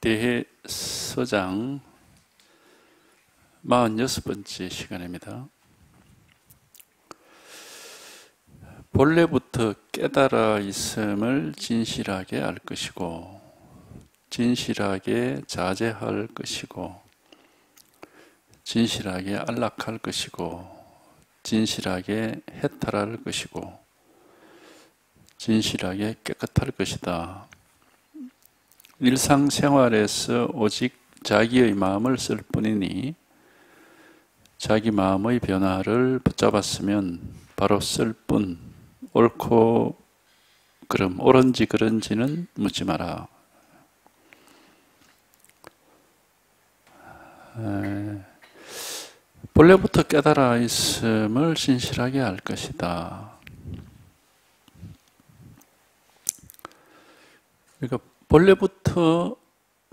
대해서장 46번째 시간입니다. 본래부터 깨달아 있음을 진실하게 알 것이고 진실하게 자제할 것이고 진실하게 안락할 것이고 진실하게 해탈할 것이고 진실하게 깨끗할 것이다. 일상생활에서 오직 자기의 마음을 쓸 뿐이니 자기 마음의 변화를 붙잡았으면 바로 쓸 뿐, 옳고 그럼 옳은지 그른지는 묻지 마라. 본래부터 깨달아 있음을 진실하게 알 것이다. 그러니까 본래부터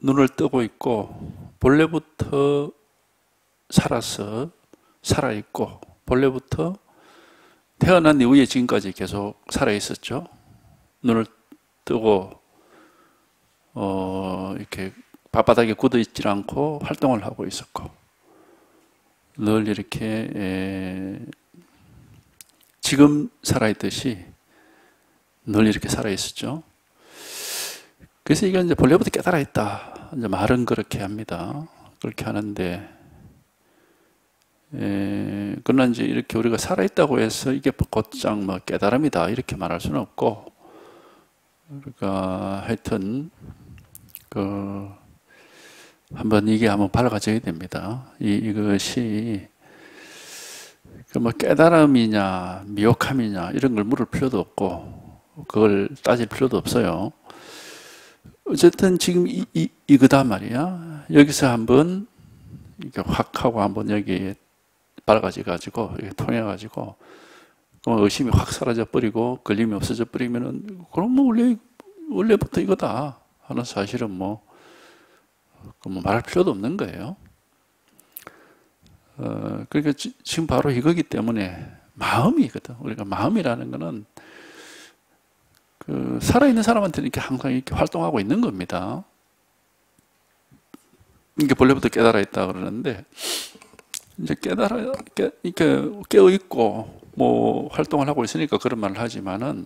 눈을 뜨고 있고 본래부터 살아있고 본래부터 태어난 이후에 지금까지 계속 살아있었죠. 눈을 뜨고 이렇게 발바닥에 굳어있지 않고 활동을 하고 있었고 늘 이렇게 지금 살아있듯이 늘 이렇게 살아있었죠. 그래서 이게 이제 본래부터 깨달아 있다. 이제 말은 그렇게 합니다. 그렇게 하는데, 그러나 이제 이렇게 우리가 살아있다고 해서 이게 곧장 뭐 깨달음이다. 이렇게 말할 수는 없고, 그러니까 하여튼, 한번 이게 한번 밝아져야 됩니다. 이것이, 뭐 깨달음이냐, 미혹함이냐, 이런 걸 물을 필요도 없고, 그걸 따질 필요도 없어요. 어쨌든 지금 이거다 말이야. 여기서 한번 이렇게 확 하고 한번 여기에 밝아져 가지고 이렇게 통해 가지고 의심이 확 사라져 버리고 걸림이 없어져 버리면은 그럼 뭐 원래부터 이거다 하는 사실은 뭐 말할 필요도 없는 거예요. 그러니까 지금 바로 이거기 때문에 마음이거든. 우리가 마음이라는 거는 살아있는 사람한테는 이렇게 항상 이렇게 활동하고 있는 겁니다. 이게 본래부터 깨달아 있다 그러는데, 이제 이렇게 깨어있고, 뭐, 활동을 하고 있으니까 그런 말을 하지만은,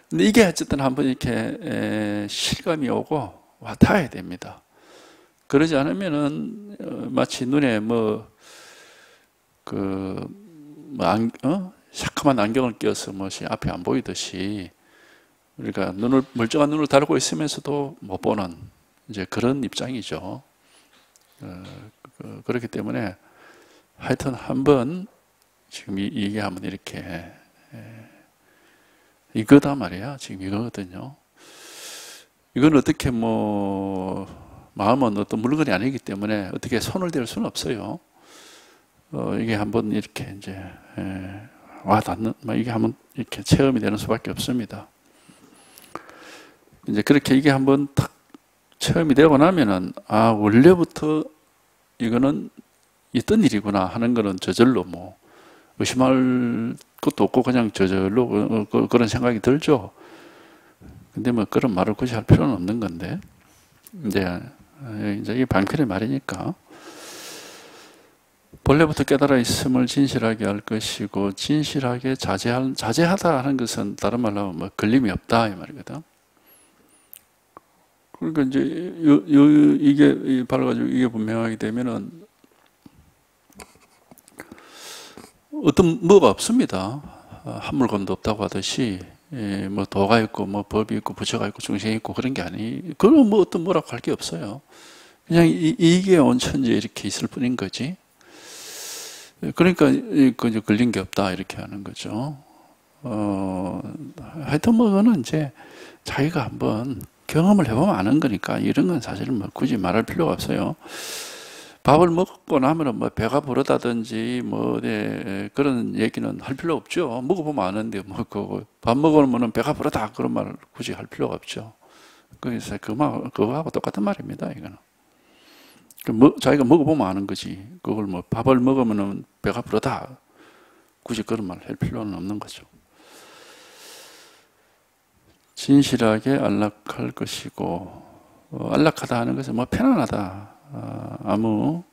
근데 이게 어쨌든 한번 이렇게 실감이 오고 와 닿아야 됩니다. 그러지 않으면은, 마치 눈에 새카만 안경을 껴서 앞이 안 보이듯이, 우리가 멀쩡한 눈을 달고 있으면서도 못 보는 이제 그런 입장이죠. 그렇기 때문에 하여튼 한번 지금 이게 한번 이렇게 이거다 말이야. 지금 이거거든요. 이건 어떻게 마음은 어떤 물건이 아니기 때문에 어떻게 손을 댈 수는 없어요. 이게 한번 이렇게 이제 와 닿는 이게 한번 이렇게 체험이 되는 수밖에 없습니다. 이제 그렇게 이게 한번 탁 체험이 되고 나면은 원래부터 이거는 있던 일이구나 하는 거는 저절로 의심할 것도 없고 그냥 저절로 그런 생각이 들죠. 근데 그런 말을 굳이 할 필요는 없는 건데 이제 이 방편의 말이니까 본래부터 깨달아 있음을 진실하게 알 것이고 진실하게 자제하다 하는 것은 다른 말로 하면 걸림이 없다 이 말이거든. 그러니까 이제 이게 밝아가지고 이게 분명하게 되면은 어떤 뭐가 없습니다. 한 물건도 없다고 하듯이 도가 있고 법이 있고 부처가 있고 중생이 있고 그런 게 그럼 어떤 뭐라고 할 게 없어요. 그냥 이게 온천지에 이렇게 있을 뿐인 거지. 그러니까 이제 걸린 게 없다 이렇게 하는 거죠. 하여튼 그거는 이제 자기가 한번 경험을 해보면 아는 거니까 이런 건 사실 굳이 말할 필요가 없어요. 밥을 먹고 나면 배가 부르다든지 그런 얘기는 할 필요 없죠. 먹어보면 아는데 밥 먹으면 배가 부르다 그런 말 굳이 할 필요가 없죠. 그래서 그거하고 똑같은 말입니다. 이거는 자기가 먹어보면 아는 거지. 그걸 밥을 먹으면 배가 부르다 굳이 그런 말 할 필요는 없는 거죠. 진실하게 안락할 것이고 안락하다 하는 것은 뭐 편안하다. 아무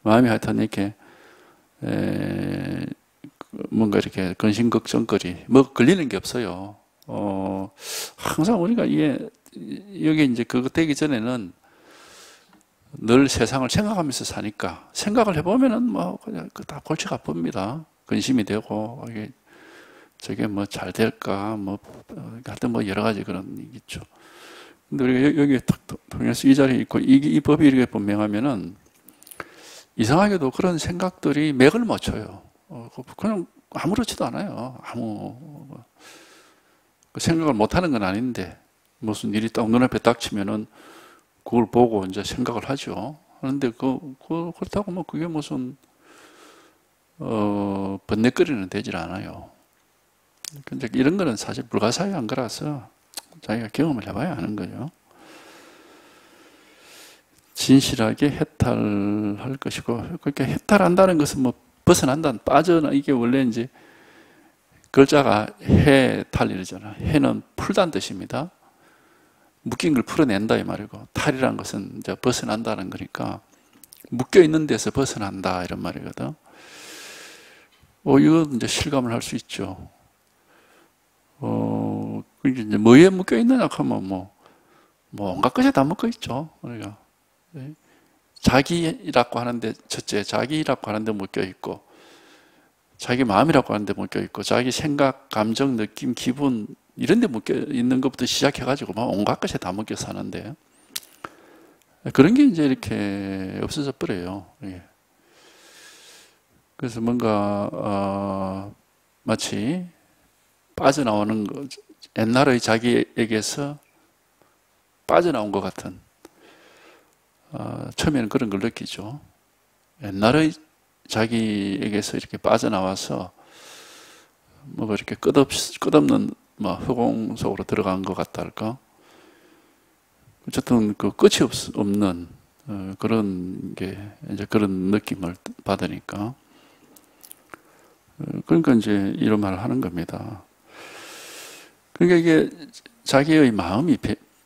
마음이 하여튼 이렇게 뭔가 이렇게 근심 걱정거리 뭐 걸리는 게 없어요. 항상 우리가 이게 여기 이제 그거 되기 전에는 늘 세상을 생각하면서 사니까 생각을 해보면은 뭐 그냥 다 골치가 아픕니다. 근심이 되고 이게 저게 뭐 잘 될까 뭐 하여튼 뭐 여러 가지 그런 게 있죠. 근데 우리가 여기 통해서 이 자리에 있고 이 법이 이렇게 분명하면은 이상하게도 그런 생각들이 맥을 못 쳐요. 그냥 아무렇지도 않아요. 생각을 못 하는 건 아닌데 무슨 일이 딱 눈앞에 닥치면은 그걸 보고 이제 생각을 하죠. 그런데 그렇다고 뭐 그게 무슨 번뇌거리는 되질 않아요. 근데 이런 거는 사실 불가사의한 거라서 자기가 경험을 해봐야 하는 거죠. 진실하게 해탈할 것이고, 그러니까 해탈한다는 것은 뭐 벗어난다는, 빠져나, 이게 원래 이제 글자가 해탈 이러잖아. 해는 풀다는 뜻입니다. 묶인 걸 풀어낸다 이 말이고, 탈이라는 것은 이제 벗어난다는 거니까 묶여 있는 데서 벗어난다 이런 말이거든. 이거 이제 실감을 할 수 있죠. 이제 뭐에 묶여 있느냐 하면 뭐 온갖 것에 다 묶여 있죠. 그러니까 자기라고 하는데 첫째 자기라고 하는데 묶여 있고, 자기 마음이라고 하는데 묶여 있고, 자기 생각, 감정, 느낌, 기분 이런 데 묶여 있는 것부터 시작해 가지고 막 온갖 것에 다 묶여 사는데 그런 게 이제 이렇게 없어져 버려요. 그래서 뭔가 마치 빠져나오는 거, 옛날의 자기에게서 빠져나온 것 같은, 처음에는 그런 걸 느끼죠. 옛날의 자기에게서 이렇게 빠져나와서 뭐 이렇게 끝없는 뭐 허공 속으로 들어간 것 같다 할까. 어쨌든 그 끝이 없는 그런 게 이제 그런 느낌을 받으니까, 그러니까 이제 이런 말을 하는 겁니다. 그러니까 이게 자기의 마음이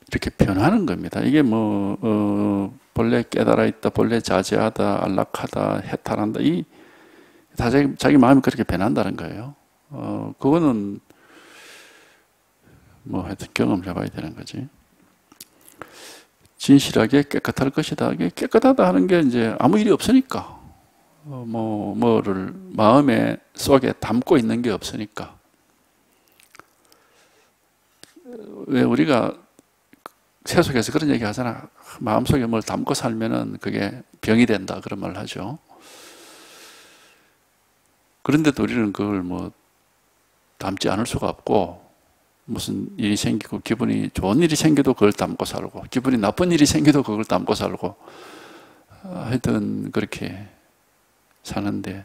이렇게 변하는 겁니다. 이게 뭐 본래 깨달아 있다, 본래 자제하다, 안락하다, 해탈한다, 이 다 자기 마음이 그렇게 변한다는 거예요. 그거는 뭐 하여튼 경험을 해봐야 되는 거지. 진실하게 깨끗할 것이다. 이게 깨끗하다 하는 게 이제 아무 일이 없으니까, 뭐를 마음에 속에 담고 있는 게 없으니까. 왜 우리가 세속에서 그런 얘기 하잖아. 마음속에 뭘 담고 살면은 그게 병이 된다, 그런 말을 하죠. 그런데도 우리는 그걸 뭐 담지 않을 수가 없고, 무슨 일이 생기고 기분이 좋은 일이 생겨도 그걸 담고 살고, 기분이 나쁜 일이 생겨도 그걸 담고 살고, 하여튼 그렇게 사는데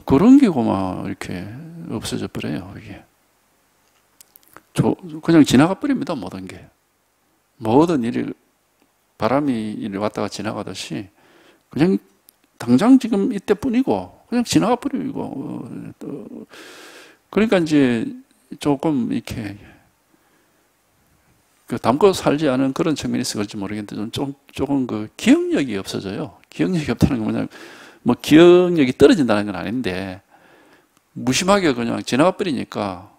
그런 게 고마 이렇게 없어져 버려요. 이게 그냥 지나가 버립니다. 모든 게, 모든 일이 바람이 왔다가 지나가듯이 그냥 당장 지금 이때뿐이고 그냥 지나가 버리고, 그러니까 이제 조금 이렇게 담고 살지 않은 그런 측면이 있어 그런지 모르겠는데 조금 그 기억력이 없어져요. 기억력이 없다는 건 뭐냐면 뭐 기억력이 떨어진다는 건 아닌데 무심하게 그냥 지나가 버리니까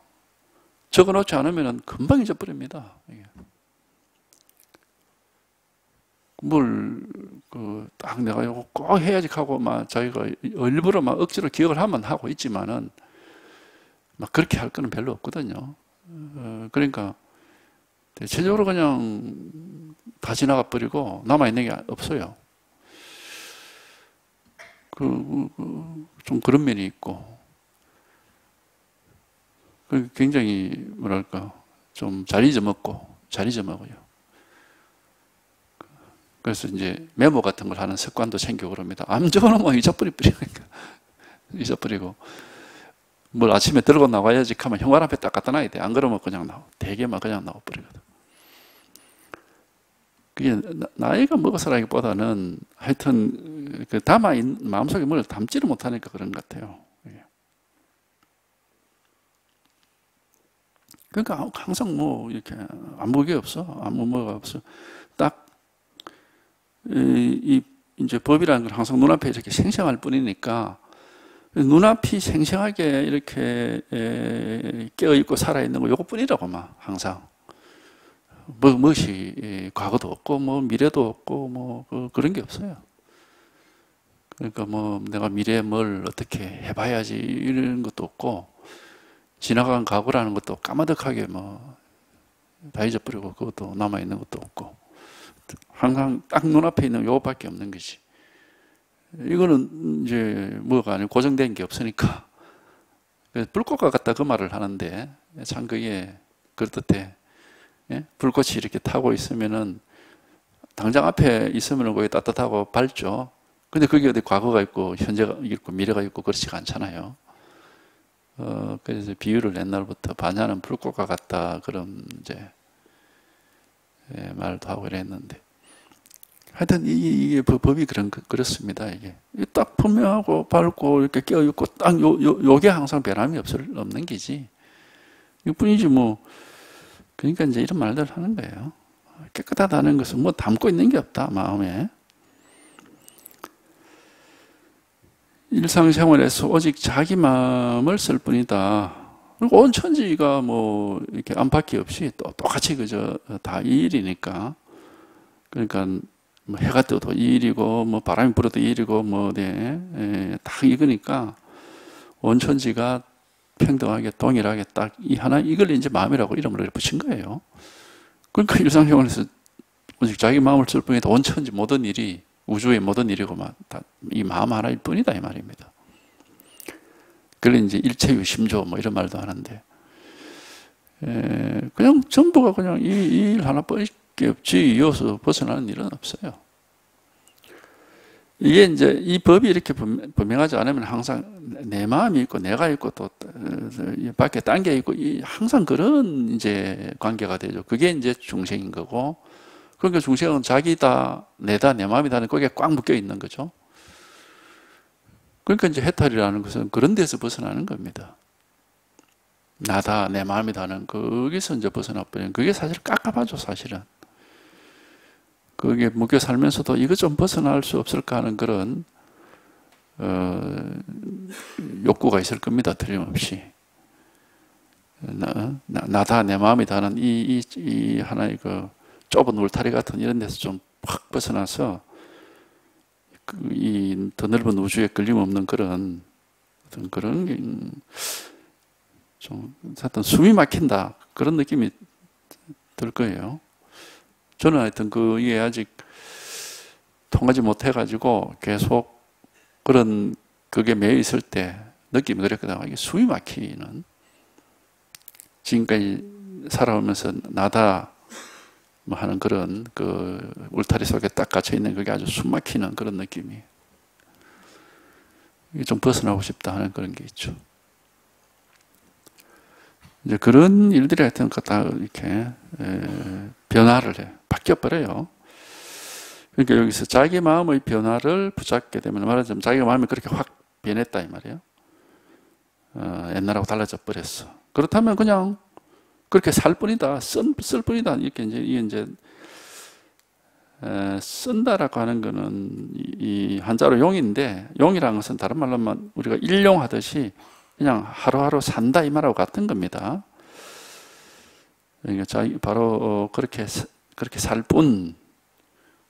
적어놓지 않으면 금방 잊어버립니다. 뭘 딱 내가 이거 꼭 해야지 하고 막 자기가 일부러 막 억지로 기억을 하면 하고 있지만은 막 그렇게 할 거는 별로 없거든요. 그러니까 대체적으로 그냥 다 지나가 버리고 남아 있는 게 없어요. 좀 그런 면이 있고, 굉장히 뭐랄까 좀 잘 잊어먹어요. 그래서 이제 메모 같은 걸 하는 습관도 생기고 그럽니다. 암적으로 뭐 잊어버리고 뭘 아침에 들고 나가야지 하면 현관 앞에 딱 갖다 놔야 돼. 안 그러면 그냥 대개만 그냥 나와버리거든. 그게 나이가 먹어서라기보다는 하여튼 그 마음속에 뭘 담지를 못하니까 그런 것 같아요. 그러니까 항상 뭐 이렇게 아무 게 없어. 아무 뭐가 없어. 딱 이제 법이라는 건 항상 눈앞에 이렇게 생생할 뿐이니까 눈앞이 생생하게 이렇게 깨어있고 살아있는 거 요것뿐이라고 막 항상 무엇이 과거도 없고 뭐 미래도 없고 뭐 그런 게 없어요. 그러니까 뭐 내가 미래에 뭘 어떻게 해봐야지 이런 것도 없고 지나간 과거라는 것도 까마득하게 뭐 다 잊어버리고 그것도 남아있는 것도 없고 항상 딱 눈앞에 있는 요것밖에 없는 거지. 이거는 이제 뭐가 아니고 고정된 게 없으니까 불꽃과 같다 그 말을 하는데 참 그게 그렇듯해. 예? 불꽃이 이렇게 타고 있으면은 당장 앞에 있으면 거기 따뜻하고 밝죠. 근데 그게 어디 과거가 있고 현재가 있고 미래가 있고 그렇지가 않잖아요. 그래서 비유를 옛날부터 반야는 불꽃과 같다 그런 이제 말도 하고 이랬는데 하여튼 이게 법이 그렇습니다. 이게 딱 분명하고 밝고 이렇게 깨어있고 딱 요게 항상 변함이 없는 게지. 이뿐이지 뭐. 그러니까 이제 이런 말들 하는 거예요. 깨끗하다는 것은 뭐 담고 있는 게 없다 마음에. 일상생활에서 오직 자기 마음을 쓸 뿐이다. 그리고 온 천지가 뭐 이렇게 안팎이 없이 똑같이 그저 다 이 일이니까. 그러니까 뭐 해가 떠도 이 일이고 뭐 바람이 불어도 이 일이고 뭐 다 이거니까 온 천지가 평등하게 동일하게 딱 이 하나 이걸 이제 마음이라고 이름을 붙인 거예요. 그러니까 일상생활에서 오직 자기 마음을 쓸 뿐이다. 온 천지 모든 일이 우주의 모든 일이고 다 이 마음 하나일 뿐이다 이 말입니다. 그걸 이제 일체유심조 뭐 이런 말도 하는데 그냥 전부가 그냥 이 일 하나밖에 없지 이어서 벗어나는 일은 없어요. 이게 이제 이 법이 이렇게 분명하지 않으면 항상 내 마음이 있고 내가 있고 또 밖에 딴 게 있고 항상 그런 이제 관계가 되죠. 그게 이제 중생인 거고. 그러니까 중생은 자기다, 내다, 내 마음이다는 거기에 꽉 묶여 있는 거죠. 그러니까 이제 해탈이라는 것은 그런 데서 벗어나는 겁니다. 나다, 내 마음이다는 거기서 이제 벗어나 버리는 그게 사실 깝깝하죠, 사실은. 거기에 묶여 살면서도 이거 좀 벗어날 수 없을까 하는 그런 욕구가 있을 겁니다, 틀림없이. 나다, 내 마음이다는 이 하나의 그 좁은 울타리 같은 이런 데서 좀 확 벗어나서 이 더 넓은 우주에 끌림없는 그런 좀 하여튼 숨이 막힌다 그런 느낌이 들 거예요. 저는 하여튼 그게 아직 통하지 못해가지고 계속 그런 그게 매여 있을 때 느낌이 그랬거든요. 이게 숨이 막히는 지금까지 살아오면서 나다 뭐 하는 그런 그 울타리 속에 딱 갇혀 있는 그게 아주 숨 막히는 그런 느낌이 좀 벗어나고 싶다 하는 그런 게 있죠. 이제 그런 일들이 하여튼 다 이렇게 변화를 해 바뀌어 버려요. 그러니까 여기서 자기 마음의 변화를 붙잡게 되면 말하자면 자기가 마음이 그렇게 확 변했다 이 말이에요. 옛날하고 달라져 버렸어. 그렇다면 그냥 그렇게 살 뿐이다, 쓸 뿐이다 이렇게 이제 쓴다라고 하는 거는 이 한자로 용인데 용이라는 것은 다른 말로 하면 우리가 일용하듯이 그냥 하루하루 산다 이 말하고 같은 겁니다. 그러니까 바로 그렇게 살 뿐.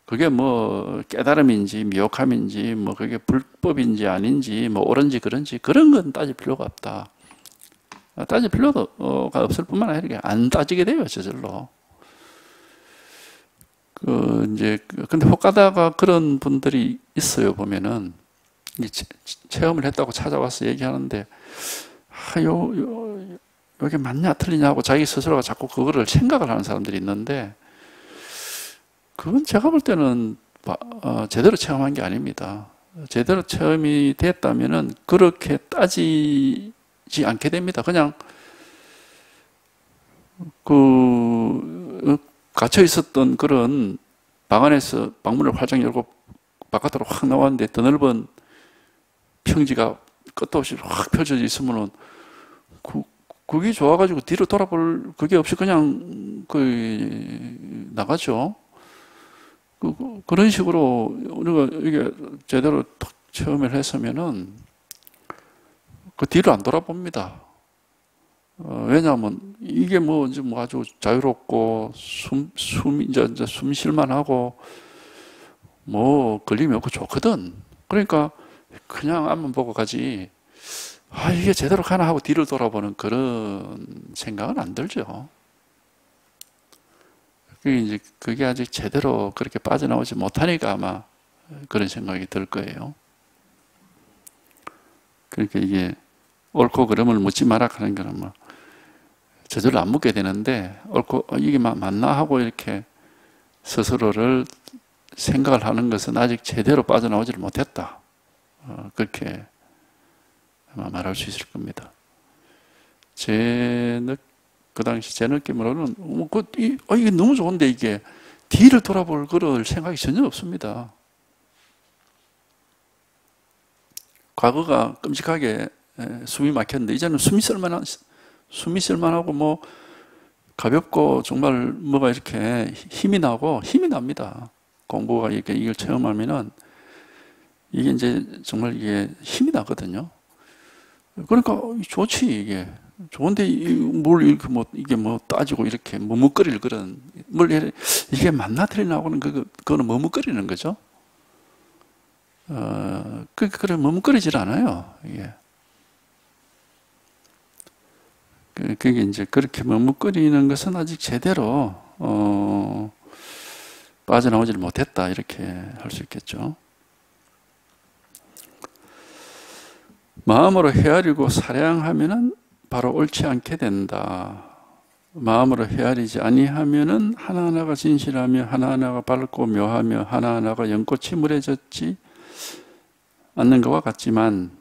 그게 뭐 깨달음인지 미혹함인지 뭐 그게 불법인지 아닌지 뭐 옳은지 그런지 그런 건 따질 필요가 없다. 따질 필요가 없을 뿐만 아니라 안 따지게 돼요, 저절로. 근데 혹 가다가 그런 분들이 있어요, 보면은. 체험을 했다고 찾아와서 얘기하는데, 이게 맞냐, 틀리냐고 자기 스스로가 자꾸 그거를 생각을 하는 사람들이 있는데, 그건 제가 볼 때는 제대로 체험한 게 아닙니다. 제대로 체험이 됐다면은 그렇게 따지지 않게 됩니다. 그냥 갇혀 있었던 그런 방 안에서 방문을 활짝 열고 바깥으로 확 나왔는데 더 넓은 평지가 끝도 없이 확 펼쳐져 있으면은 그게 좋아가지고 뒤로 돌아볼 그게 없이 그냥 나가죠. 그런 식으로 우리가 이게 제대로 탁 체험을 했으면은 그 뒤를 안 돌아봅니다. 왜냐하면 이게 뭐 이제 뭐 아주 자유롭고 이제 숨 쉴만 하고 뭐 걸림이 없고 좋거든. 그러니까 그냥 앞만 보고 가지. 아, 이게 제대로 가나 하고 뒤를 돌아보는 그런 생각은 안 들죠. 그게 아직 제대로 그렇게 빠져나오지 못하니까 아마 그런 생각이 들 거예요. 그러니까 이게 옳고 그름을 묻지 마라 하는 거는 뭐 저절로 안 묻게 되는데 옳고 이게 맞나 하고 이렇게 스스로를 생각을 하는 것은 아직 제대로 빠져나오지를 못했다. 그렇게 아마 말할 수 있을 겁니다. 그 당시 제 느낌으로는 이게 너무 좋은데 이게 뒤를 돌아볼 그럴 생각이 전혀 없습니다. 과거가 끔찍하게 숨이 막혔는데 이제는 숨이 쓸만하고 뭐 가볍고 정말 뭐가 이렇게 힘이 납니다. 공부가 이걸 체험하면은 이게 이제 정말 이게 힘이 나거든요. 그러니까 좋지 이게. 좋은데 뭘 이렇게 뭐 이게 뭐 따지고 이렇게 머뭇거릴 그런 이게 맞나 틀리나 하고는 그거는 머뭇거리는 거죠. 그래 머뭇거리질 않아요. 이게. 그게 이제 그렇게 머뭇거리는 것은 아직 제대로 빠져나오질 못했다 이렇게 할 수 있겠죠. 마음으로 헤아리고 사량하면은 바로 옳지 않게 된다. 마음으로 헤아리지 아니하면은 하나하나가 진실하며 하나하나가 밝고 묘하며 하나하나가 연꽃이 물해졌지 않는 것과 같지만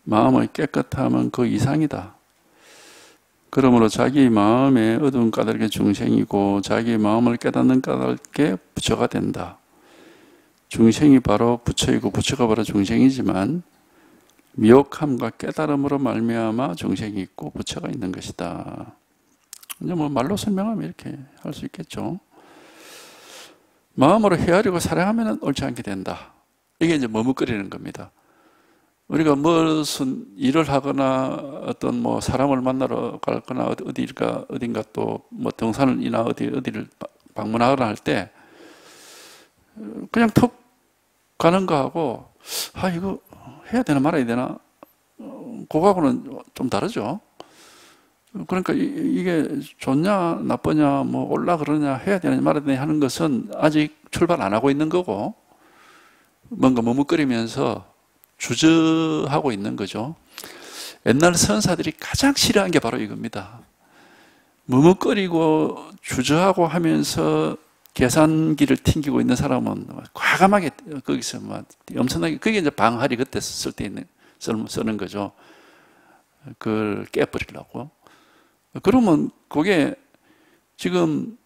마음의 깨끗함은 그 이상이다. 그러므로 자기 마음의 어두운 까닭의 중생이고 자기 마음을 깨닫는 까닭의 부처가 된다. 중생이 바로 부처이고 부처가 바로 중생이지만 미혹함과 깨달음으로 말미암아 중생이 있고 부처가 있는 것이다. 이제 뭐 말로 설명하면 이렇게 할 수 있겠죠. 마음으로 헤아리고 사랑하면 옳지 않게 된다. 이게 이제 머뭇거리는 겁니다. 우리가 무슨 일을 하거나 어떤 뭐 사람을 만나러 가거나 어딘가 또 뭐 등산이나 어디를 방문하거나 할 때 그냥 툭 가는 거하고 이거 해야 되나 말아야 되나 그거하고는 좀 다르죠. 그러니까 이게 좋냐 나쁘냐 뭐 올라 그러냐 해야 되냐 말아야 되냐 하는 것은 아직 출발 안 하고 있는 거고 뭔가 머뭇거리면서 주저하고 있는 거죠. 옛날 선사들이 가장 싫어한 게 바로 이겁니다. 머뭇거리고 주저하고 하면서 계산기를 튕기고 있는 사람은 과감하게 거기서 막 엄청나게 그게 이제 방할이 그때 쓸 때 있는 쓰는 거죠. 그걸 깨버리려고. 그러면 그게 지금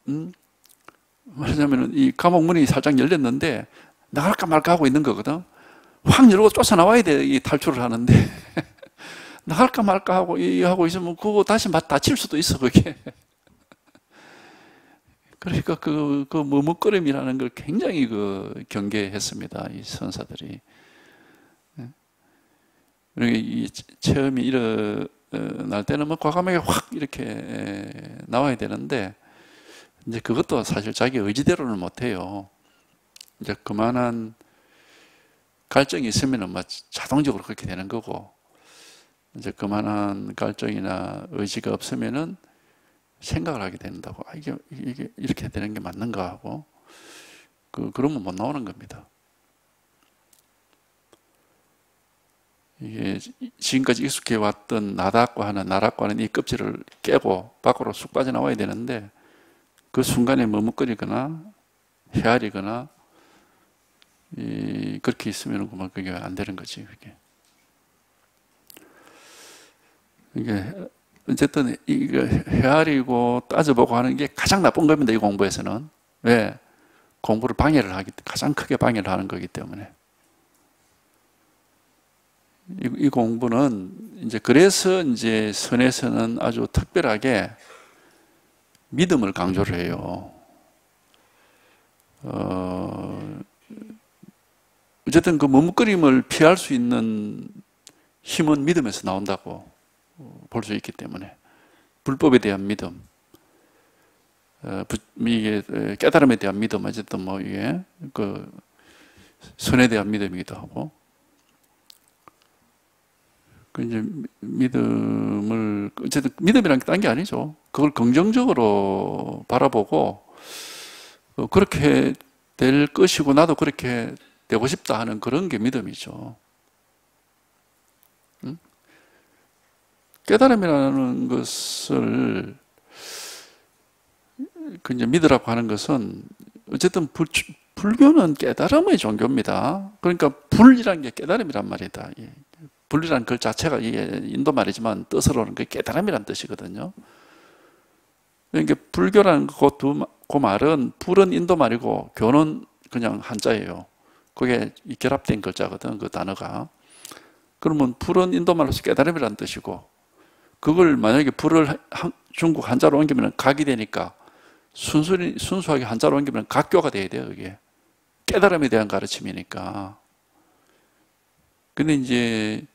말하자면 이 감옥 문이 살짝 열렸는데 나갈까 말까 하고 있는 거거든. 확 열고 쫓아나와야 돼. 이 탈출을 하는데 나갈까 말까 하고 있으면 그거 다시 다칠 수도 있어 그게. 그러니까 그 머뭇거림이라는 걸 굉장히 경계했습니다. 이 선사들이. 그러니까 이 체험이 일어날 때는 뭐 과감하게 확 이렇게 나와야 되는데 이제 그것도 사실 자기 의지대로는 못해요. 이제 그만한 갈증이 있으면은 뭐 자동적으로 그렇게 되는 거고 이제 그만한 갈증이나 의지가 없으면은 생각을 하게 된다고. 이게 이렇게 되는 게 맞는가 하고 그러면 못 나오는 겁니다. 이게 지금까지 익숙해 왔던 나락과는 이 껍질을 깨고 밖으로 쑥 빠져나와야 되는데 그 순간에 머뭇거리거나 헤아리거나 그렇게 있으면 그게 안 되는 거지. 이게 어쨌든 이거 헤아리고 따져보고 하는 게 가장 나쁜 겁니다. 이 공부에서는. 왜? 공부를 가장 크게 방해를 하는 거기 때문에. 이 공부는 그래서 선에서는 아주 특별하게 믿음을 강조를 해요. 어쨌든 그 머뭇거림을 피할 수 있는 힘은 믿음에서 나온다고 볼 수 있기 때문에 불법에 대한 믿음, 이게 깨달음에 대한 믿음, 어쨌든 뭐 이게 그 선에 대한 믿음이기도 하고, 그 이제 믿음을 어쨌든 믿음이란 게 딴 게 아니죠. 그걸 긍정적으로 바라보고 그렇게 될 것이고 나도 그렇게 되고 싶다 하는 그런 게 믿음이죠. 응? 깨달음이라는 것을 그 이제 믿으라고 하는 것은 어쨌든 불교는 깨달음의 종교입니다. 그러니까 불이란 게 깨달음이란 말이다. 불이란 그 자체가 이게 인도 말이지만 뜻으로는 그 깨달음이란 뜻이거든요. 그러니까 불교라는 그 말은 불은 인도 말이고 교는 그냥 한자예요. 그게 결합된 글자거든, 그 단어가. 그러면 불은 인도 말로서 깨달음이란 뜻이고, 그걸 만약에 불을 중국 한자로 옮기면 각이 되니까 순수하게 한자로 옮기면 각교가 돼야 돼요, 그게. 깨달음에 대한 가르침이니까. 근데 이제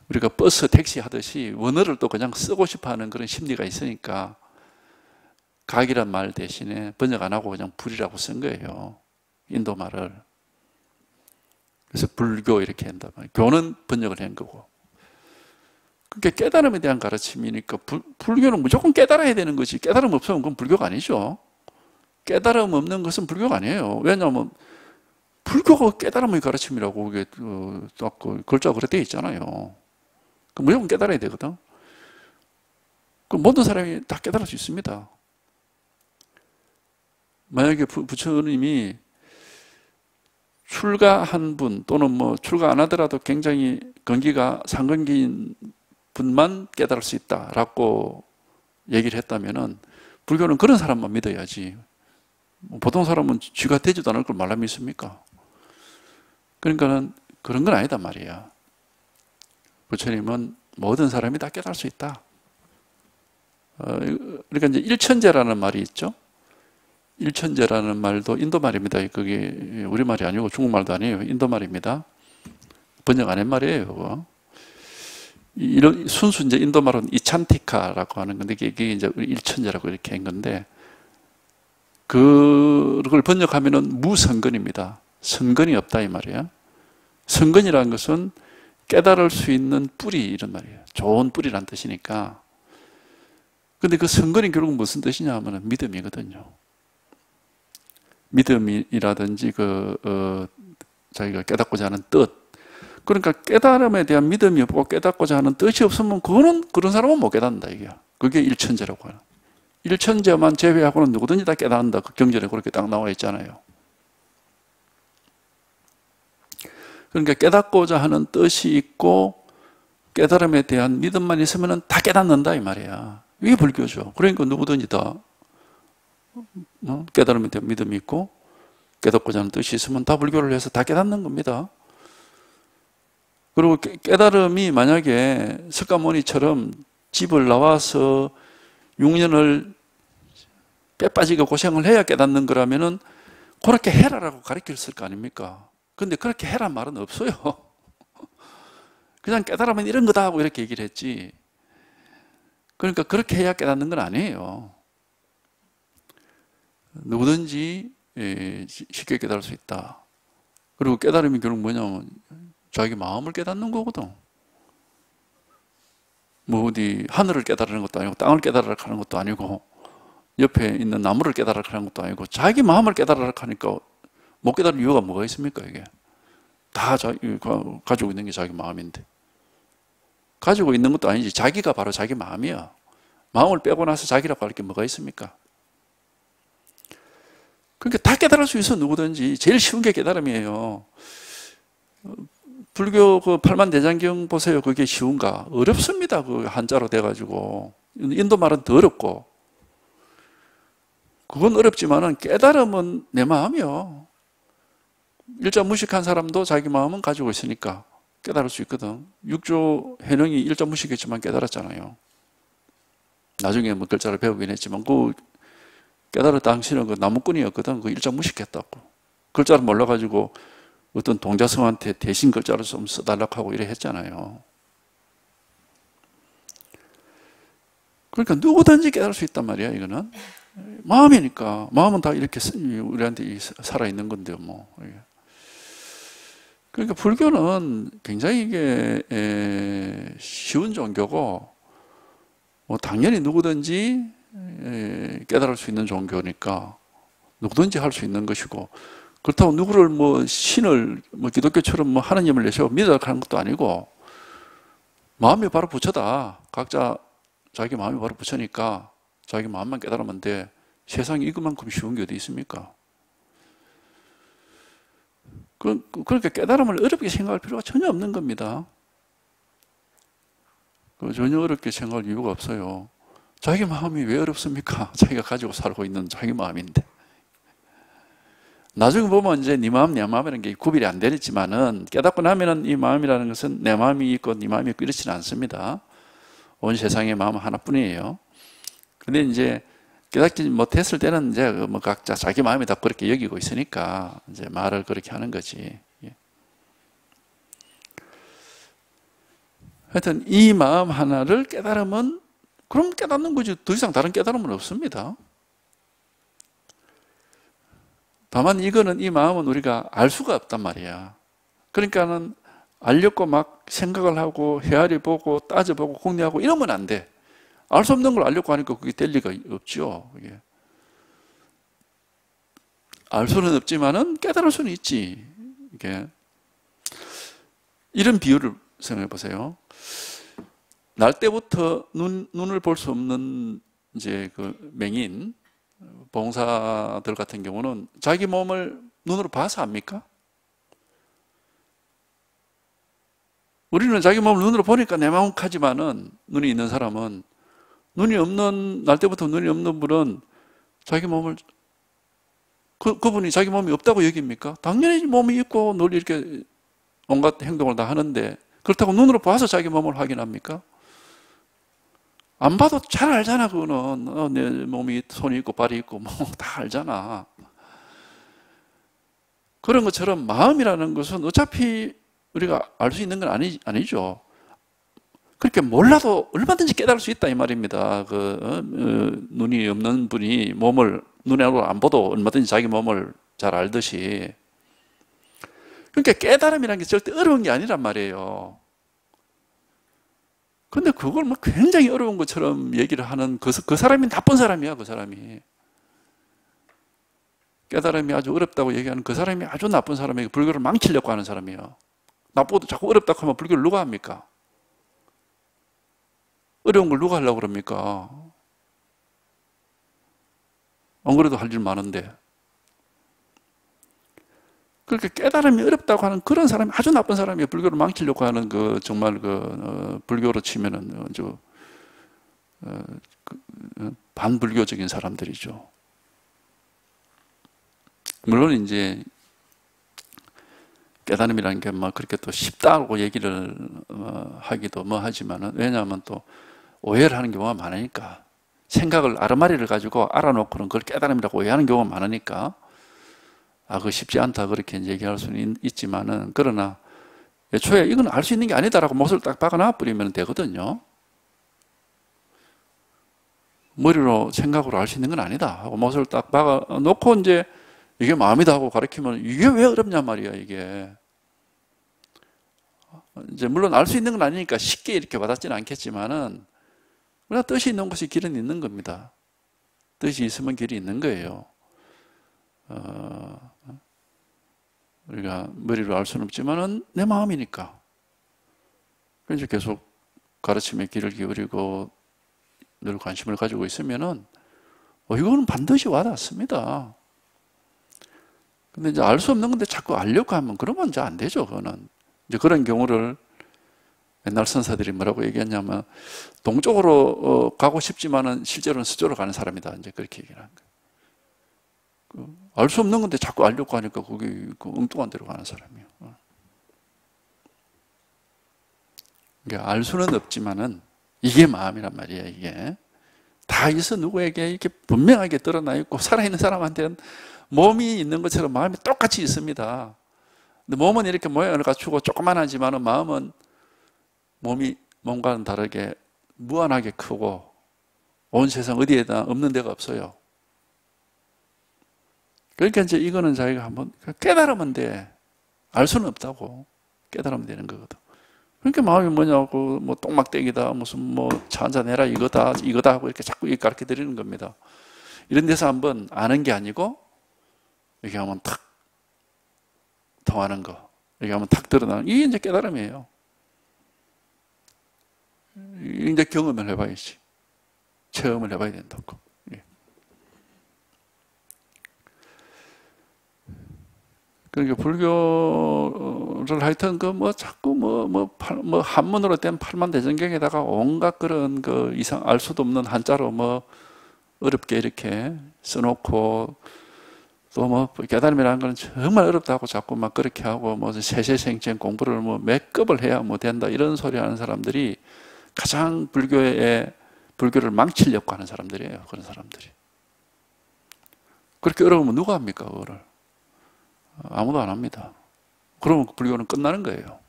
우리가 버스, 택시 하듯이 원어를 또 그냥 쓰고 싶어 하는 그런 심리가 있으니까 각이란 말 대신에 번역 안 하고 그냥 불이라고 쓴 거예요. 인도 말을. 그래서 불교 이렇게 한단 말이에요. 교는 번역을 한 거고. 그게 깨달음에 대한 가르침이니까 불교는 무조건 깨달아야 되는 거지. 깨달음 없으면 그건 불교가 아니죠. 깨달음 없는 것은 불교가 아니에요. 왜냐하면 불교가 깨달음의 가르침이라고 그게 딱 글자가 그렇게 되어 있잖아요. 무조건 깨달아야 되거든. 그 모든 사람이 다 깨달을 수 있습니다. 만약에 부처님이 출가한 분 또는 뭐 출가 안 하더라도 굉장히 건기가 상건기인 분만 깨달을 수 있다라고 얘기를 했다면은 불교는 그런 사람만 믿어야지. 보통 사람은 쥐가 되지도 않을 걸 말라 믿습니까? 그러니까는 그런 건 아니다 말이야. 부처님은 모든 사람이 다 깨달을 수 있다. 그러니까 이제 일천제라는 말이 있죠. 일천제라는 말도 인도 말입니다. 그게 우리 말이 아니고 중국 말도 아니에요. 인도 말입니다. 번역 안 한 말이에요. 그거. 이런 순수 이제 인도 말은 이찬티카라고 하는 건데 이게 이제 일천제라고 이렇게 한 건데 그걸 번역하면은 무성근입니다. 성근이 없다 이 말이에요. 성근이라는 것은 깨달을 수 있는 뿌리 이런 말이에요. 좋은 뿌리란 뜻이니까. 근데 그 성근이 결국 무슨 뜻이냐 하면 믿음이거든요. 믿음이라든지 자기가 깨닫고자 하는 뜻. 그러니까 깨달음에 대한 믿음이 없고 깨닫고자 하는 뜻이 없으면 그런 사람은 못 깨닫는다 이게. 그게 일천제라고 하는. 일천제만 제외하고는 누구든지 다 깨닫는다. 그 경전에 그렇게 딱 나와 있잖아요. 그러니까 깨닫고자 하는 뜻이 있고 깨달음에 대한 믿음만 있으면 다 깨닫는다 이 말이야. 이게 불교죠. 그러니까 누구든지 다 깨달음에 대한 믿음이 있고 깨닫고자 하는 뜻이 있으면 다 불교를 해서 다 깨닫는 겁니다. 그리고 깨달음이 만약에 석가모니처럼 집을 나와서 6년을 빼빠지게 고생을 해야 깨닫는 거라면은 그렇게 해라라고 가르쳤을 거 아닙니까? 근데 그렇게 해란 말은 없어요. 그냥 깨달으면 이런 거다 하고 이렇게 얘기를 했지. 그러니까 그렇게 해야 깨닫는 건 아니에요. 누구든지 쉽게 깨달을 수 있다. 그리고 깨달음이 결국 뭐냐면 자기 마음을 깨닫는 거거든. 뭐 어디 하늘을 깨달으는 것도 아니고 땅을 깨달으라 하는 것도 아니고 옆에 있는 나무를 깨달으라 하는 것도 아니고 자기 마음을 깨달으라 하니까 못 깨달을 이유가 뭐가 있습니까 이게? 다 가지고 있는 게 자기 마음인데 가지고 있는 것도 아니지 자기가 바로 자기 마음이야. 마음을 빼고 나서 자기라고 할 게 뭐가 있습니까? 그러니까 다 깨달을 수 있어 누구든지. 제일 쉬운 게 깨달음이에요. 불교 그 팔만대장경 보세요. 그게 쉬운가? 어렵습니다. 그 한자로 돼가지고. 인도 말은 더 어렵고. 그건 어렵지만은 깨달음은 내 마음이요. 일자 무식한 사람도 자기 마음은 가지고 있으니까 깨달을 수 있거든. 육조 해능이 일자 무식했지만 깨달았잖아요. 나중에 뭐 글자를 배우긴 했지만 그 깨달아 당신은 그 나무꾼이었거든. 그 일장 무식했다고. 글자를 몰라가지고 어떤 동자성한테 대신 글자를 좀 써달라고 하고 이래 했잖아요. 그러니까 누구든지 깨달을 수 있단 말이야, 이거는. 마음이니까. 마음은 다 이렇게 우리한테 살아있는 건데요, 뭐. 그러니까 불교는 굉장히 이게 쉬운 종교고, 뭐 당연히 누구든지 깨달을 수 있는 종교니까 누구든지 할 수 있는 것이고, 그렇다고 누구를 뭐 신을 뭐 기독교처럼 뭐 하느님을 내세워 믿으라고 하는 것도 아니고, 마음이 바로 부처다. 각자 자기 마음이 바로 부처니까 자기 마음만 깨달으면 돼. 세상에 이것만큼 쉬운 게 어디 있습니까? 그러니까 깨달음을 어렵게 생각할 필요가 전혀 없는 겁니다. 전혀 어렵게 생각할 이유가 없어요. 자기 마음이 왜 어렵습니까? 자기가 가지고 살고 있는 자기 마음인데. 나중에 보면 이제 네 마음, 내 마음이라는 게 구별이 안 되지만은 깨닫고 나면은 이 마음이라는 것은 내 마음이 있고 네 마음이 있고 이렇지는 않습니다. 온 세상의 마음은 하나뿐이에요. 근데 이제 깨닫지 못했을 때는 이제 뭐 각자 자기 마음이 다 그렇게 여기고 있으니까 이제 말을 그렇게 하는 거지. 하여튼 이 마음 하나를 깨달으면 그럼 깨닫는 거지. 더 이상 다른 깨달음은 없습니다. 다만 이거는 이 마음은 우리가 알 수가 없단 말이야. 그러니까는 알려고 막 생각을 하고 헤아리 보고 따져보고 공략하고 이러면 안 돼. 알 수 없는 걸 알려고 하니까 그게 될 리가 없죠. 알 수는 없지만은 깨달을 수는 있지. 이게 이런 비유를 생각해 보세요. 날 때부터 눈을 볼 수 없는 이제 그 맹인 봉사들 같은 경우는 자기 몸을 눈으로 봐서 압니까? 우리는 자기 몸을 눈으로 보니까 내맘하지만은 눈이 있는 사람은 눈이 없는 날 때부터 눈이 없는 분은 자기 몸을 그분이 자기 몸이 없다고 여깁니까? 당연히 몸이 있고 늘 이렇게 온갖 행동을 다 하는데 그렇다고 눈으로 봐서 자기 몸을 확인합니까? 안 봐도 잘 알잖아. 그거는 내 몸이 손이 있고 발이 있고 뭐 다 알잖아. 그런 것처럼 마음이라는 것은 어차피 우리가 알 수 있는 건 아니죠. 그렇게 몰라도 얼마든지 깨달을 수 있다 이 말입니다. 눈이 없는 분이 몸을 눈으로 안 봐도 얼마든지 자기 몸을 잘 알듯이. 그러니까 깨달음이라는 게 절대 어려운 게 아니란 말이에요. 근데 그걸 뭐 굉장히 어려운 것처럼 얘기를 하는 그 사람이 나쁜 사람이야, 그 사람이. 깨달음이 아주 어렵다고 얘기하는 그 사람이 아주 나쁜 사람이에요. 불교를 망치려고 하는 사람이에요. 나쁘고 자꾸 어렵다고 하면 불교를 누가 합니까? 어려운 걸 누가 하려고 그럽니까? 안 그래도 할 일 많은데. 그렇게 깨달음이 어렵다고 하는 그런 사람이 아주 나쁜 사람이에요. 불교를 망치려고 하는 정말 불교로 치면은 반불교적인 사람들이죠. 물론 이제 깨달음이라는 게 뭐 그렇게 또 쉽다고 얘기를 하기도 뭐 하지만은 왜냐하면 또 오해를 하는 경우가 많으니까 생각을 아르마리를 가지고 알아놓고는 그걸 깨달음이라고 오해하는 경우가 많으니까 그거 쉽지 않다 그렇게 얘기할 수는 있지만은 그러나 애초에 이건 알 수 있는 게 아니다라고 못을 딱 박아놔 버리면 되거든요. 머리로 생각으로 알 수 있는 건 아니다 하고 못을 딱 박아놓고 이제 이게 마음이다 하고 가르치면 이게 왜 어렵냔 말이야 이게. 이제 물론 알 수 있는 건 아니니까 쉽게 이렇게 와닿지는 않겠지만은 우리가 뜻이 있는 곳이 길은 있는 겁니다. 뜻이 있으면 길이 있는 거예요. 우리가 머리로 알 수는 없지만은 내 마음이니까. 그래서 계속 가르침에 귀를 기울이고 늘 관심을 가지고 있으면은 이거는 반드시 와닿습니다. 근데 이제 알 수 없는 건데 자꾸 알려고 하면 그러면 이제 안 되죠. 그거는 이제 그런 경우를 옛날 선사들이 뭐라고 얘기했냐면 동쪽으로 가고 싶지만은 실제로는 서쪽으로 가는 사람이다. 이제 그렇게 얘기를 한 거예요. 알 수 없는 건데 자꾸 알려고 하니까 거기 엉뚱한 데로 가는 사람이에요. 알 수는 없지만은 이게 마음이란 말이에요. 이게 다 있어. 누구에게 이렇게 분명하게 드러나 있고, 살아있는 사람한테는 몸이 있는 것처럼 마음이 똑같이 있습니다. 근데 몸은 이렇게 모양을 갖추고 조그만하지만 마음은 몸과는 다르게 무한하게 크고 온 세상 어디에다 없는 데가 없어요. 그러니까 이제 이거는 자기가 한번 깨달으면 돼. 알 수는 없다고. 깨달으면 되는 거거든. 그러니까 마음이 뭐냐고, 뭐 똥막대기다, 무슨 뭐 차 한잔 해라, 이거다 하고 이렇게 자꾸 가르쳐 드리는 겁니다. 이런 데서 한번 아는 게 아니고, 이렇게 하면 탁 통하는 거, 이렇게 하면 탁 드러나는, 이게 이제 깨달음이에요. 이제 경험을 해봐야지. 체험을 해봐야 된다고. 그러니까 불교를 하여튼 자꾸 한문으로 된 팔만대전경에다가 온갖 그런 이상 알 수도 없는 한자로 어렵게 이렇게 써놓고 또 깨달음이라는 건 정말 어렵다고 자꾸 막 그렇게 하고 세세생chen 공부를 몇 급을 해야 된다 이런 소리 하는 사람들이 가장 불교를 망치려고 하는 사람들이에요. 그런 사람들이. 그렇게 어려우면 누가 합니까, 그거를? 아무도 안 합니다. 그러면 불교는 끝나는 거예요.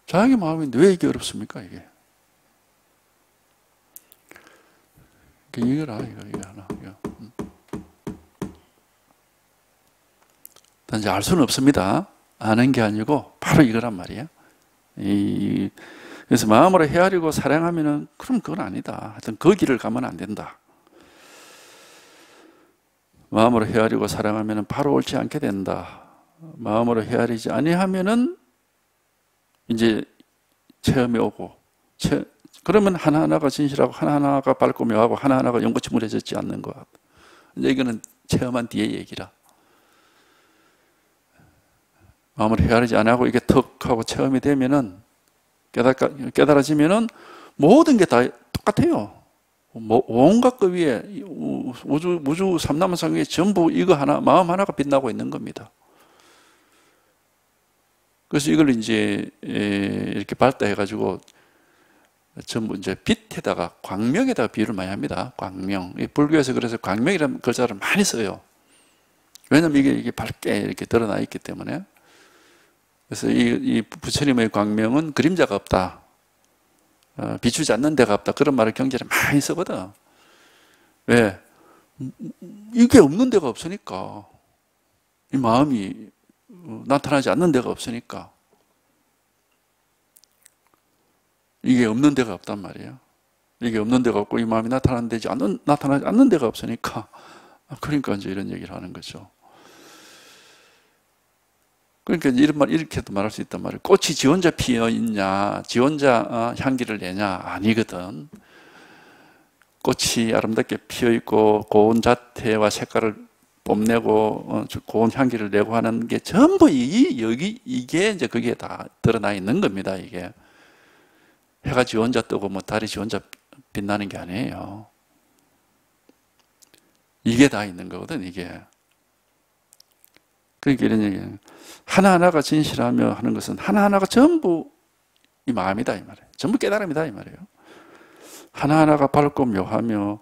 자기 마음인데 왜 이게 어렵습니까, 이게? 이거라, 이거 하나. 단지 알 수는 없습니다. 아는 게 아니고 바로 이거란 말이에요. 그래서 마음으로 헤아리고 사랑하면은 그럼 그건 아니다. 하여튼 그 길을 가면 안 된다. 마음으로 헤아리고 사랑하면은 바로 옳지 않게 된다. 마음으로 헤아리지 아니하면은 이제 체험이 오고, 그러면 하나하나가 진실하고 하나하나가 밝고 묘하고 하나하나가 연고치 무뎌지지 않는 것. 이제 이거는 체험한 뒤의 얘기라. 마음으로 헤아리지 않고 이게 턱 하고 체험이 되면은 깨달아지면은 모든 게 다 똑같아요. 온갖 그 위에 우주 삼라만상 위에 전부 이거 하나, 마음 하나가 빛나고 있는 겁니다. 그래서 이걸 이제 이렇게 발달해가지고 전부 이제 빛에다가 광명에다가 비유를 많이 합니다. 광명. 불교에서 그래서 광명이라는 글자를 많이 써요. 왜냐면 이게 밝게 이렇게 드러나 있기 때문에. 그래서 이 부처님의 광명은 그림자가 없다. 비추지 않는 데가 없다. 그런 말을 경전에 많이 쓰거든. 왜? 이게 없는 데가 없으니까. 이 마음이 나타나지 않는 데가 없으니까. 이게 없는 데가 없단 말이에요. 이게 없는 데가 없고 이 마음이 나타나지 않는 데가 없으니까. 그러니까 이제 이런 얘기를 하는 거죠. 그러니까 이런 말, 이렇게도 말할 수 있단 말이에요. 꽃이 지 혼자 피어 있냐, 지 혼자 향기를 내냐? 아니거든. 꽃이 아름답게 피어 있고, 고운 자태와 색깔을 뽐내고, 고운 향기를 내고 하는 게 전부 이게 이제 거기에 다 드러나 있는 겁니다, 이게. 해가 지 혼자 뜨고, 달이 지 혼자 빛나는 게 아니에요. 이게 다 있는 거거든, 이게. 그러니까 이런 얘기예요. 하나하나가 진실하며 하는 것은 하나하나가 전부 이 마음이다, 이 말이에요. 전부 깨달음이다, 이 말이에요. 하나하나가 밝고 묘하며,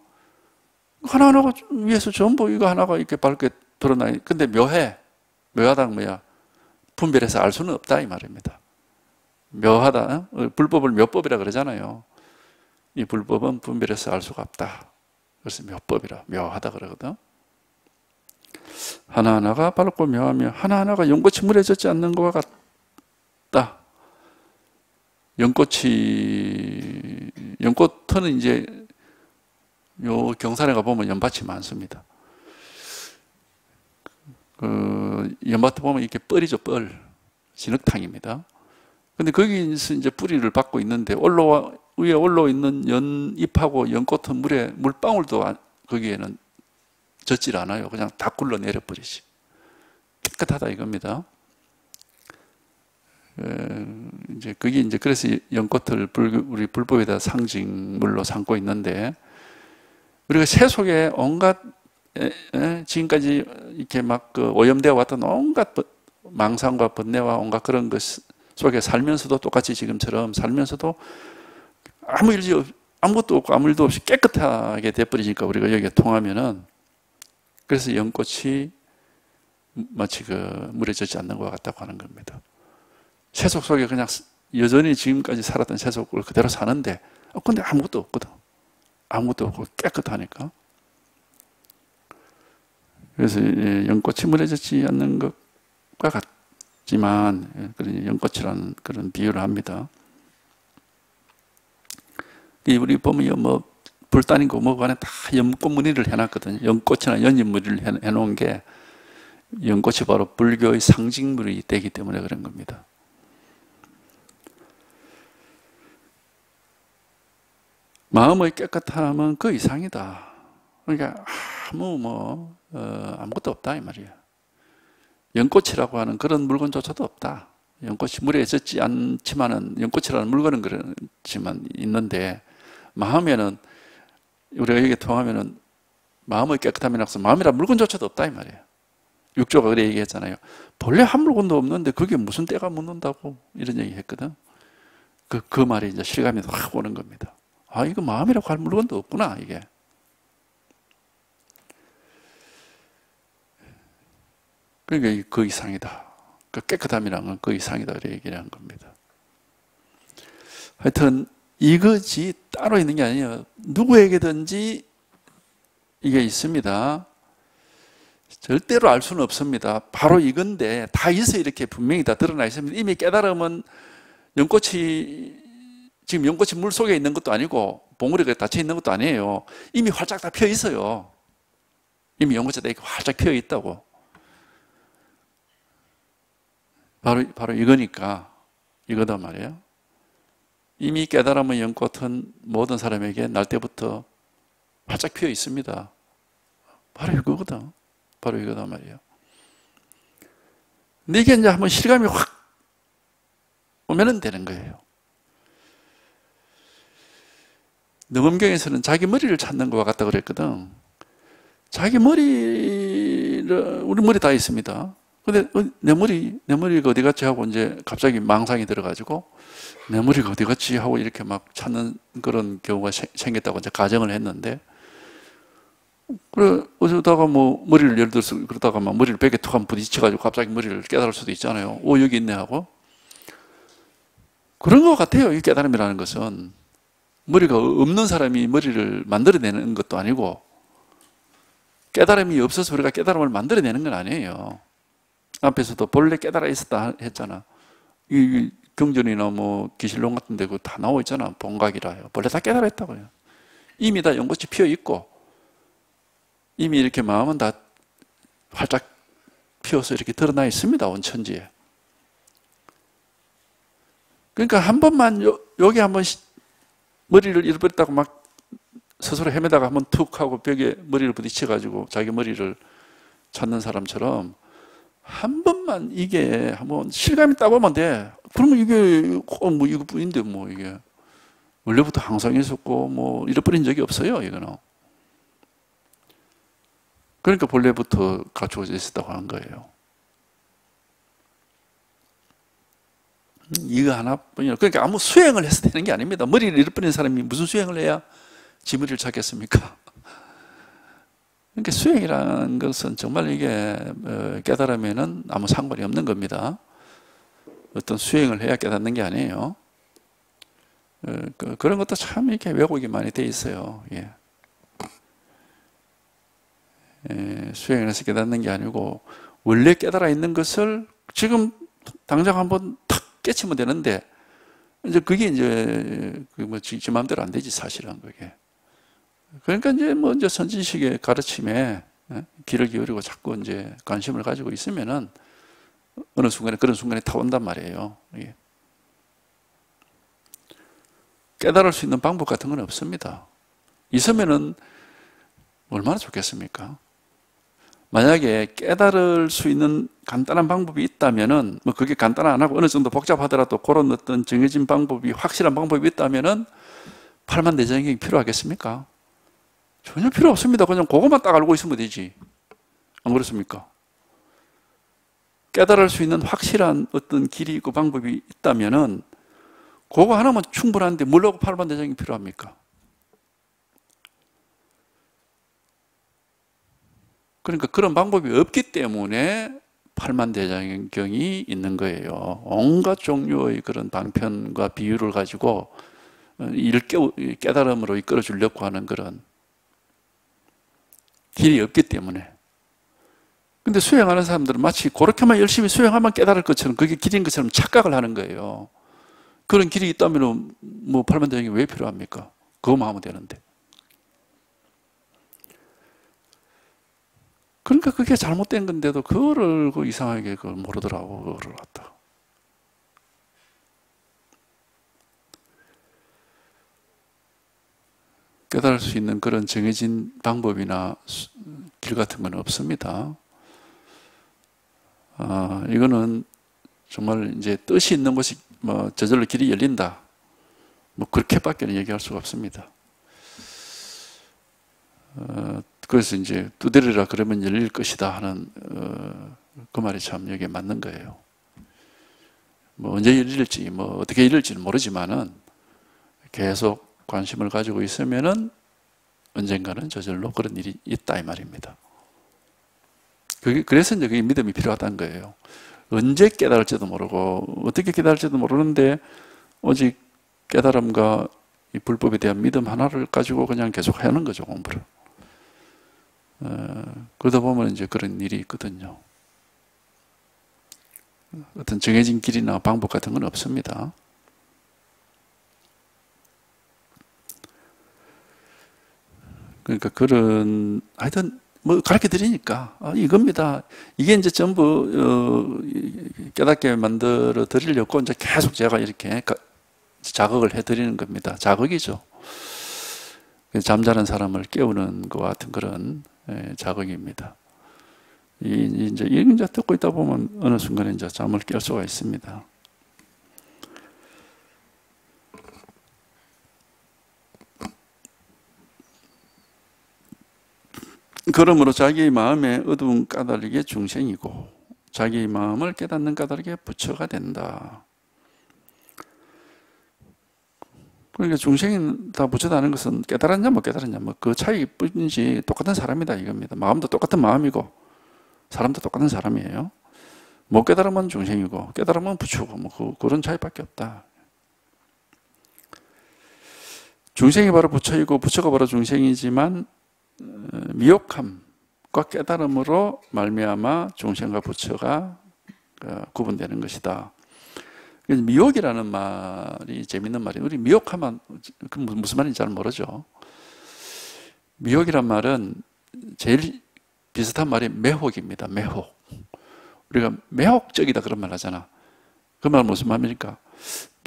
하나하나가 위에서 전부 이거 하나가 이렇게 밝게 드러나. 근데 묘해. 묘하다는 뭐야? 분별해서 알 수는 없다, 이 말입니다. 묘하다. 불법을 묘법이라 그러잖아요. 이 불법은 분별해서 알 수가 없다. 그래서 묘법이라, 묘하다 그러거든. 하나하나가 밝고 묘하며 하나하나가 연꽃이 무뎌지지 않는 것과 같다. 연꽃은 이제 요 경산에 가보면 연밭이 많습니다. 연밭에 보면 이렇게 뻘이죠, 뻘. 진흙탕입니다. 근데 거기서 이제 뿌리를 받고 있는데 위에 올라와 있는 연잎하고 연꽃은 물방울도 거기에는 젖질 않아요. 그냥 다 굴러 내려버리지. 깨끗하다 이겁니다. 이제 그게 이제 그래서 연꽃을 우리 불법에다 상징물로 삼고 있는데, 우리가 새 속에 온갖 지금까지 이렇게 막 오염되어 왔던 온갖 망상과 번뇌와 온갖 그런 것 속에 살면서도 똑같이 지금처럼 살면서도 아무것도 없고 아무 일도 없이 깨끗하게 돼버리니까 우리가 여기에 통하면은, 그래서 연꽃이 마치 물에 젖지 않는 것 같다고 하는 겁니다. 세속 속에 그냥 여전히 지금까지 살았던 세속을 그대로 사는데, 근데 아무것도 없거든. 아무것도 없고 깨끗하니까. 그래서 연꽃이 물에 젖지 않는 것과 같지만, 그런 연꽃이라는 그런 비유를 합니다. 우리 보면 불단이고 뭐고 안에 다 연꽃 무늬를 해놨거든요. 연꽃이나 연잎 무늬를 해놓은 게, 연꽃이 바로 불교의 상징물이 되기 때문에 그런 겁니다. 마음의 깨끗함은 그 이상이다. 그러니까 아무것도 없다 이 말이에요. 연꽃이라고 하는 그런 물건조차도 없다. 연꽃이 물에 젖지 않지만은, 연꽃이라는 물건은 그렇지만 있는데, 마음에는, 우리가 여기 통하면은 마음의 깨끗함이라서 마음이란 물건조차도 없다 이 말이에요. 육조가 그래 얘기했잖아요. 본래 한 물건도 없는데 그게 무슨 때가 묻는다고 이런 얘기 했거든. 그 말이 이제 실감이 확 오는 겁니다. 이거 마음이라고 할 물건도 없구나 이게. 그러니까 그 이상이다. 그 깨끗함이란 건 그 이상이다 이렇게 얘기를 한 겁니다. 하여튼 이것이 따로 있는 게 아니에요. 누구에게든지 이게 있습니다. 절대로 알 수는 없습니다. 바로 이건데 다 있어 이렇게 분명히 다 드러나 있습니다. 이미 깨달으면 지금 연꽃이 물 속에 있는 것도 아니고 봉우리가 닫혀 있는 것도 아니에요. 이미 활짝 다 펴 있어요. 이미 연꽃이 다 이렇게 활짝 펴 있다고. 바로 이거니까, 이거다 말이에요. 이미 깨달으면 연꽃은 모든 사람에게 날 때부터 활짝 피어 있습니다. 바로 이거거든. 바로 이거다 말이에요. 근데 이게 이제 한번 실감이 확 오면은 되는 거예요. 능엄경에서는 자기 머리를 찾는 것과 같다 그랬거든. 자기 머리를, 우리 머리 다 있습니다. 근데 내 머리가 어디 갔지 하고 이제 갑자기 망상이 들어가지고 내 머리가 어디 갔지 하고 이렇게 막 찾는 그런 경우가 생겼다고 이제 가정을 했는데, 그래 어쩌다가 머리를 예를 들어서 그러다가 막 머리를 벽에 툭 한번 부딪혀가지고 갑자기 머리를 깨달을 수도 있잖아요. 여기 있네 하고. 그런 것 같아요. 이 깨달음이라는 것은 머리가 없는 사람이 머리를 만들어내는 것도 아니고, 깨달음이 없어서 우리가 깨달음을 만들어내는 건 아니에요. 앞에서도 본래 깨달아 있었다 했잖아. 이 경전이나 기실론 같은 데 그거 다 나와 있잖아. 본각이라요. 본래 다 깨달아 있다고요. 이미 다 연꽃이 피어 있고, 이미 이렇게 마음은 다 활짝 피어서 이렇게 드러나 있습니다. 온천지에. 그러니까 한 번만 여기 한번 머리를 잃어버렸다고 막 스스로 헤매다가 한번 툭 하고 벽에 머리를 부딪혀가지고 자기 머리를 찾는 사람처럼 한 번만 이게 한번 실감이 따보면 돼. 그러면 이게 이것뿐인데 이게 원래부터 항상 있었고 잃어버린 적이 없어요. 이거는. 그러니까 본래부터 갖추어져 있었다고 하는 거예요. 이거 하나뿐이야. 그러니까 아무 수행을 해서 되는 게 아닙니다. 머리를 잃어버린 사람이 무슨 수행을 해야 지 머리를 찾겠습니까? 그러니까 수행이라는 것은 정말 이게 깨달으면은 아무 상관이 없는 겁니다. 어떤 수행을 해야 깨닫는 게 아니에요. 그런 것도 참 이렇게 왜곡이 많이 돼 있어요. 예. 수행을 해서 깨닫는 게 아니고, 원래 깨달아 있는 것을 지금 당장 한번 탁 깨치면 되는데, 이제 그게 이제 지 마음대로 안 되지 사실은 그게. 그러니까 이제 선진식의 가르침에 귀를 기울이고 자꾸 이제 관심을 가지고 있으면은 어느 순간에 그런 순간이 다 온단 말이에요. 예. 깨달을 수 있는 방법 같은 건 없습니다. 있으면은 얼마나 좋겠습니까? 만약에 깨달을 수 있는 간단한 방법이 있다면은, 그게 간단 안 하고 어느 정도 복잡하더라도 그런 어떤 정해진 방법이, 확실한 방법이 있다면은 팔만대장경이 필요하겠습니까? 전혀 필요 없습니다. 그냥 그것만 딱 알고 있으면 되지. 안 그렇습니까? 깨달을 수 있는 확실한 어떤 길이 있고 방법이 있다면은 그거 하나만 충분한데 뭘하고 팔만대장이 필요합니까? 그러니까 그런 방법이 없기 때문에 팔만대장경이 있는 거예요. 온갖 종류의 그런 방편과 비유를 가지고 이를 깨달음으로 이끌어 주려고 하는 그런 길이 없기 때문에. 근데 수행하는 사람들은 마치 그렇게만 열심히 수행하면 깨달을 것처럼, 그게 길인 것처럼 착각을 하는 거예요. 그런 길이 있다면 뭐 팔만대장이 왜 필요합니까? 그거만 하면 되는데. 그러니까 그게 잘못된 건데도 그거를 이상하게 그걸 모르더라고, 그거를 갖다. 깨달을 수 있는 그런 정해진 방법이나 길 같은 건 없습니다. 이거는 정말 이제 뜻이 있는 곳이 뭐 저절로 길이 열린다, 뭐 그렇게밖에는 얘기할 수가 없습니다. 그래서 이제 두드리라 그러면 열릴 것이다 하는 그 말이 참 여기에 맞는 거예요. 뭐 언제 열릴지 뭐 어떻게 열릴지는 모르지만은 계속 관심을 가지고 있으면은 언젠가는 저절로 그런 일이 있다 이 말입니다. 그래서 이제 그게 믿음이 필요하다는 거예요. 언제 깨달을지도 모르고 어떻게 깨달을지도 모르는데 오직 깨달음과 이 불법에 대한 믿음 하나를 가지고 그냥 계속 하는 거죠, 공부를. 그러다 보면 이제 그런 일이 있거든요. 어떤 정해진 길이나 방법 같은 건 없습니다. 그러니까 그런, 하여튼 뭐 가르쳐 드리니까 이겁니다. 이게 이제 전부 깨닫게 만들어 드리려고 이제 계속 제가 이렇게 자극을 해 드리는 겁니다. 자극이죠. 잠자는 사람을 깨우는 것 같은 그런 자극입니다. 이제 듣고 있다 보면 어느 순간에 이제 잠을 깰 수가 있습니다. 그러므로 자기의 마음의 어두운 까닭이 중생이고 자기의 마음을 깨닫는 까닭이 부처가 된다. 그러니까 중생이 다 부처다는 것은 깨달았냐 못 깨달았냐 뭐 그 차이뿐이지 똑같은 사람이다 이겁니다. 마음도 똑같은 마음이고 사람도 똑같은 사람이에요. 못 깨달으면 중생이고 깨달으면 부처고 뭐 그런 차이밖에 없다. 중생이 바로 부처이고 부처가 바로 중생이지만 미혹함과 깨달음으로 말미암아 중생과 부처가 구분되는 것이다. 미혹이라는 말이 재밌는 말이에요. 우리 미혹하면 무슨 말인지 잘 모르죠. 미혹이란 말은 제일 비슷한 말이 매혹입니다. 매혹. 우리가 매혹적이다 그런 말 하잖아. 그 말 무슨 말입니까?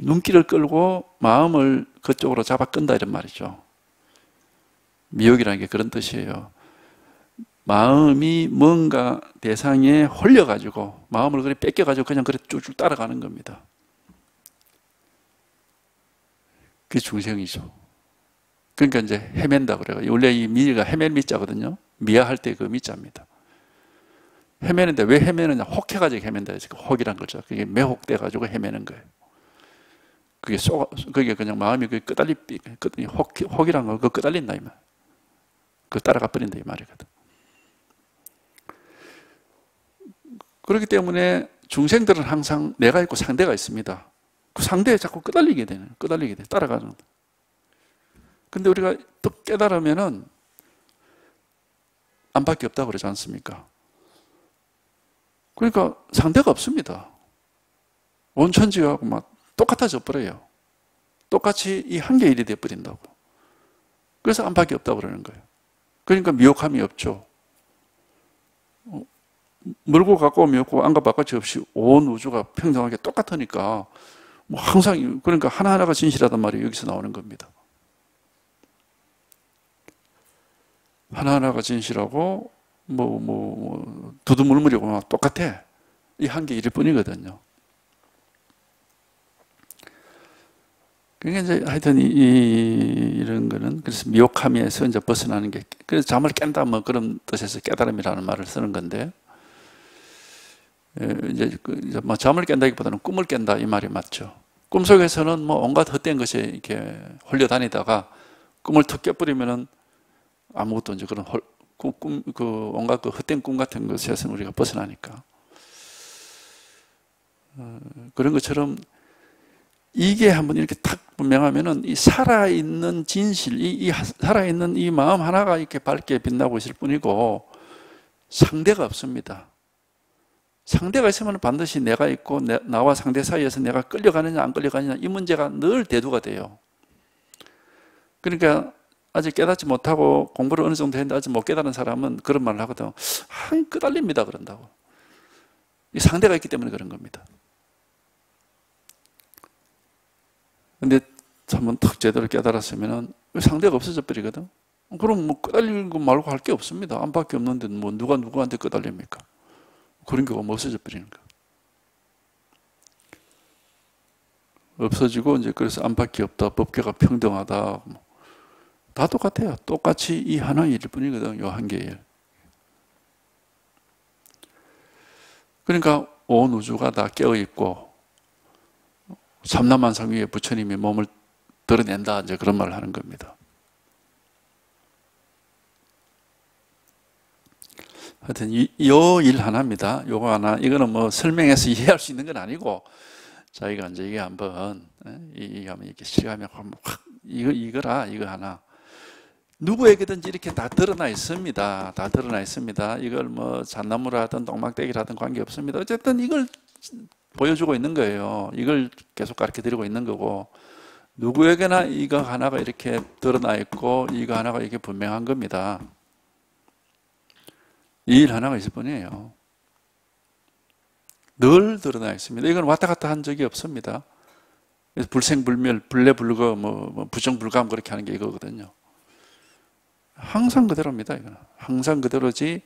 눈길을 끌고 마음을 그쪽으로 잡아 끈다 이런 말이죠. 미혹이라는 게 그런 뜻이에요. 마음이 뭔가 대상에 홀려가지고 마음을 그래 뺏겨가지고 그냥 그래 쭉쭉 따라가는 겁니다. 그게 중생이죠. 그러니까 이제 헤맨다 그래요. 원래 이 미가 헤맨 미자거든요. 미아할 때 그 미자입니다. 헤매는데 왜 헤매느냐? 혹해가지고 헤맨다. 혹이란 거죠. 그게 매혹돼가지고 헤매는 거예요. 그게 그냥 마음이 그 혹이란 거, 그 끄달린다 이 말. 그 따라가 버린다 이 말이거든. 그렇기 때문에 중생들은 항상 내가 있고 상대가 있습니다. 그 상대에 자꾸 끄달리게 돼. 따라가는. 근데 우리가 또 깨달으면은 안밖에 없다고 그러지 않습니까? 그러니까 상대가 없습니다. 온 천지하고 막 똑같아져 버려요. 똑같이 이 한 개일이 돼 버린다고. 그래서 안밖에 없다고 그러는 거예요. 그러니까 미혹함이 없죠. 멀고 가까움이 없고 안과 바깥이 없이 온 우주가 평등하게 똑같으니까 뭐 항상 그러니까 하나하나가 진실하단 말이 여기서 나오는 겁니다. 하나하나가 진실하고 두두물물이고 똑같아. 이 한 개 일일 뿐이거든요. 그러니까 이제 하여튼 이런 거는 그래서 미혹함에서 이제 벗어나는 게 그래서 잠을 깬다 뭐 그런 뜻에서 깨달음이라는 말을 쓰는 건데 이제 뭐 잠을 깬다기보다는 꿈을 깬다 이 말이 맞죠. 꿈속에서는 뭐 온갖 헛된 것에 이렇게 홀려 다니다가 꿈을 턱 깨버리면은 아무것도 이제 그런 온갖 그 헛된 꿈 같은 것에서는 우리가 벗어나니까. 그런 것처럼 이게 한번 이렇게 탁 분명하면은 이 살아있는 진실, 이 살아있는 이 마음 하나가 이렇게 밝게 빛나고 있을 뿐이고 상대가 없습니다. 상대가 있으면 반드시 내가 있고 나와 상대 사이에서 내가 끌려가느냐 안 끌려가느냐 이 문제가 늘 대두가 돼요. 그러니까 아직 깨닫지 못하고 공부를 어느 정도 했는데 아직 못 깨달은 사람은 그런 말을 하거든. 끄달립니다 그런다고. 이 상대가 있기 때문에 그런 겁니다. 근데 한번 탁 제대로 깨달았으면 상대가 없어져 버리거든. 그럼 뭐 끄달리는 거 말고 할 게 없습니다. 안밖에 없는데 뭐 누가 누구한테 끄달립니까? 그런 경우가 없어져 버리는 거. 없어지고 이제 그래서 안팎이 없다, 법계가 평등하다, 다 똑같아요. 똑같이 이 하나일 뿐이거든. 요 한 개일. 그러니까 온 우주가 다 깨어 있고 삼라만상 위에 부처님이 몸을 드러낸다 이제 그런 말을 하는 겁니다. 하여튼 요 일 하나입니다. 요거 하나 이거는 뭐 설명해서 이해할 수 있는 건 아니고 자기가 이제 이게 한번 이렇게 시험에 확 이거라 이거 하나 누구에게든지 이렇게 다 드러나 있습니다. 다 드러나 있습니다. 이걸 뭐 잣나무라든 똥막대기라든 관계 없습니다. 어쨌든 이걸 보여주고 있는 거예요. 이걸 계속 가르쳐 드리고 있는 거고 누구에게나 이거 하나가 이렇게 드러나 있고 이거 하나가 이렇게 분명한 겁니다. 이 일 하나가 있을 뿐이에요. 늘 드러나 있습니다. 이건 왔다 갔다 한 적이 없습니다. 그래서 불생불멸, 불례불거, 뭐 부정불감 그렇게 하는 게 이거거든요. 항상 그대로입니다. 이거는 항상 그대로지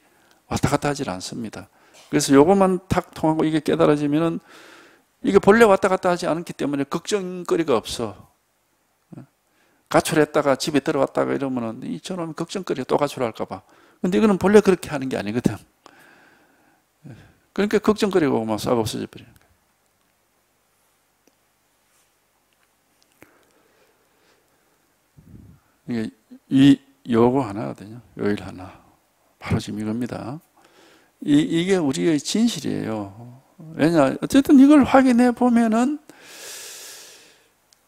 왔다 갔다 하질 않습니다. 그래서 요것만 탁 통하고 이게 깨달아지면은 이게 본래 왔다 갔다 하지 않기 때문에 걱정거리가 없어. 가출했다가 집에 들어왔다가 이러면은 이처럼 걱정거리가 또 가출할까봐. 근데 이거는 본래 그렇게 하는 게 아니거든. 그러니까 걱정거리가 막 싹 없어져 버리는 거예요. 이게 요거 하나거든요. 요 일 하나. 바로 지금 이겁니다. 이게 우리의 진실이에요. 왜냐, 어쨌든 이걸 확인해 보면은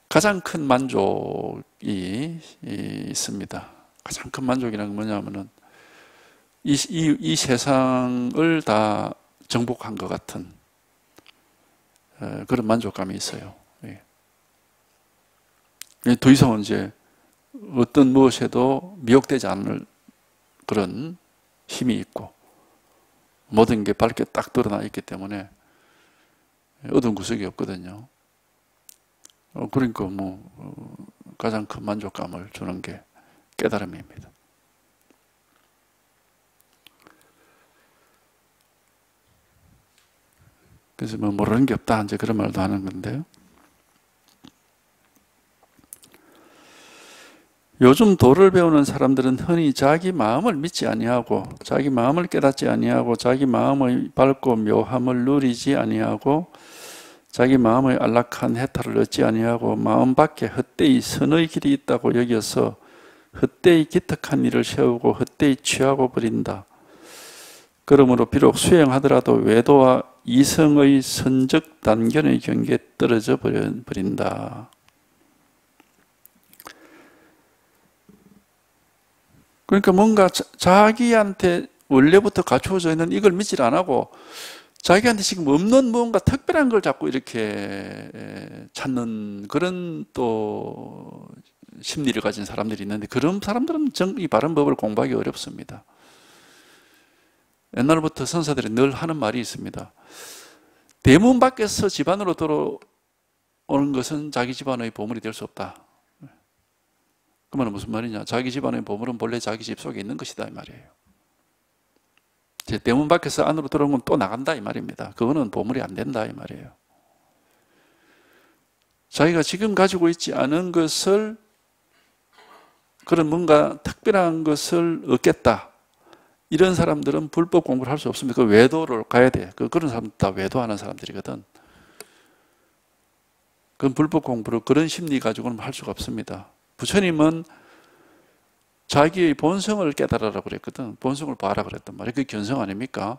가장 큰 만족이 있습니다. 가장 큰 만족이라는 건 뭐냐면은 이 세상을 다 정복한 것 같은 그런 만족감이 있어요. 더 이상은 이제 어떤 무엇에도 미혹되지 않을 그런 힘이 있고 모든 게 밝게 딱 드러나 있기 때문에 어두운 구석이 없거든요. 그러니까 가장 큰 만족감을 주는 게 깨달음입니다. 그래서 모르는 게 없다 이제 그런 말도 하는 건데요. 요즘 도를 배우는 사람들은 흔히 자기 마음을 믿지 아니하고 자기 마음을 깨닫지 아니하고 자기 마음의 밝고 묘함을 누리지 아니하고 자기 마음의 안락한 해탈을 얻지 아니하고 마음 밖에 헛되이 선의 길이 있다고 여겨서 헛되이 기특한 일을 세우고 헛되이 취하고 버린다. 그러므로 비록 수행하더라도 외도와 이성의 선적 단견의 경계에 떨어져 버린다. 그러니까 뭔가 자기한테 원래부터 갖추어져 있는 이걸 믿질 안 하고 자기한테 지금 없는 무언가 특별한 걸 자꾸 이렇게 찾는 그런 또 심리를 가진 사람들이 있는데 그런 사람들은 이 바른 법을 공부하기 어렵습니다. 옛날부터 선사들이 늘 하는 말이 있습니다. 대문 밖에서 집안으로 들어오는 것은 자기 집안의 보물이 될 수 없다. 그 말은 무슨 말이냐? 자기 집안의 보물은 본래 자기 집 속에 있는 것이다 이 말이에요. 제 대문 밖에서 안으로 들어온 건 또 나간다 이 말입니다. 그거는 보물이 안 된다 이 말이에요. 자기가 지금 가지고 있지 않은 것을 그런 뭔가 특별한 것을 얻겠다. 이런 사람들은 불법 공부를 할 수 없습니다. 그 외도를 가야 돼. 그런 사람들 다 외도하는 사람들이거든. 그건 불법 공부로 그런 심리 가지고는 할 수가 없습니다. 부처님은 자기의 본성을 깨달으라고 그랬거든. 본성을 봐라 그랬단 말이에요. 그게 견성 아닙니까?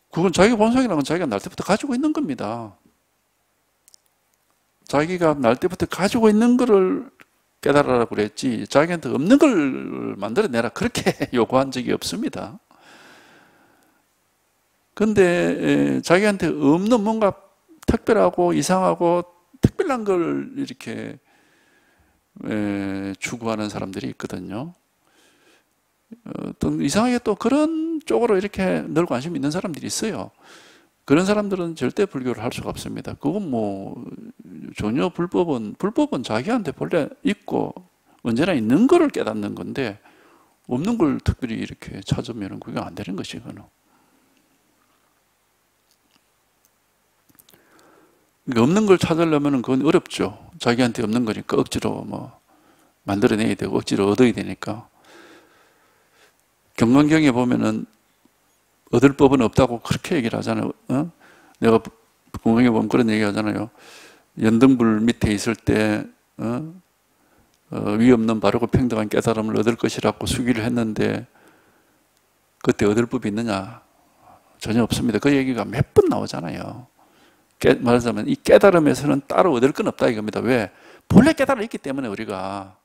그건 자기 본성이라는 건 자기가 날 때부터 가지고 있는 겁니다. 자기가 날 때부터 가지고 있는 거를 깨달으라고 그랬지, 자기한테 없는 걸 만들어내라 그렇게 요구한 적이 없습니다. 근데 자기한테 없는 뭔가 특별하고 이상하고 특별한 걸 이렇게 추구하는 사람들이 있거든요. 또 이상하게 또 그런 쪽으로 이렇게 늘 관심 있는 사람들이 있어요. 그런 사람들은 절대 불교를 할 수가 없습니다. 그건 뭐 전혀 불법은 자기한테 본래 있고 언제나 있는 거를 깨닫는 건데, 없는 걸 특별히 이렇게 찾으면 그게 안 되는 것이 그거는. 없는 걸 찾으려면 그건 어렵죠. 자기한테 없는 거니까 억지로 뭐 만들어내야 되고 억지로 얻어야 되니까. 경건경에 보면은 얻을 법은 없다고 그렇게 얘기를 하잖아요. 내가 공경에 보면 그런 얘기 하잖아요. 연등불 밑에 있을 때 위 없는 바르고 평등한 깨달음을 얻을 것이라고 수기를 했는데 그때 얻을 법이 있느냐? 전혀 없습니다. 그 얘기가 몇 번 나오잖아요. 말하자면 이 깨달음에서는 따로 얻을 건 없다 이겁니다. 왜? 본래 깨달음이 있기 때문에, 우리가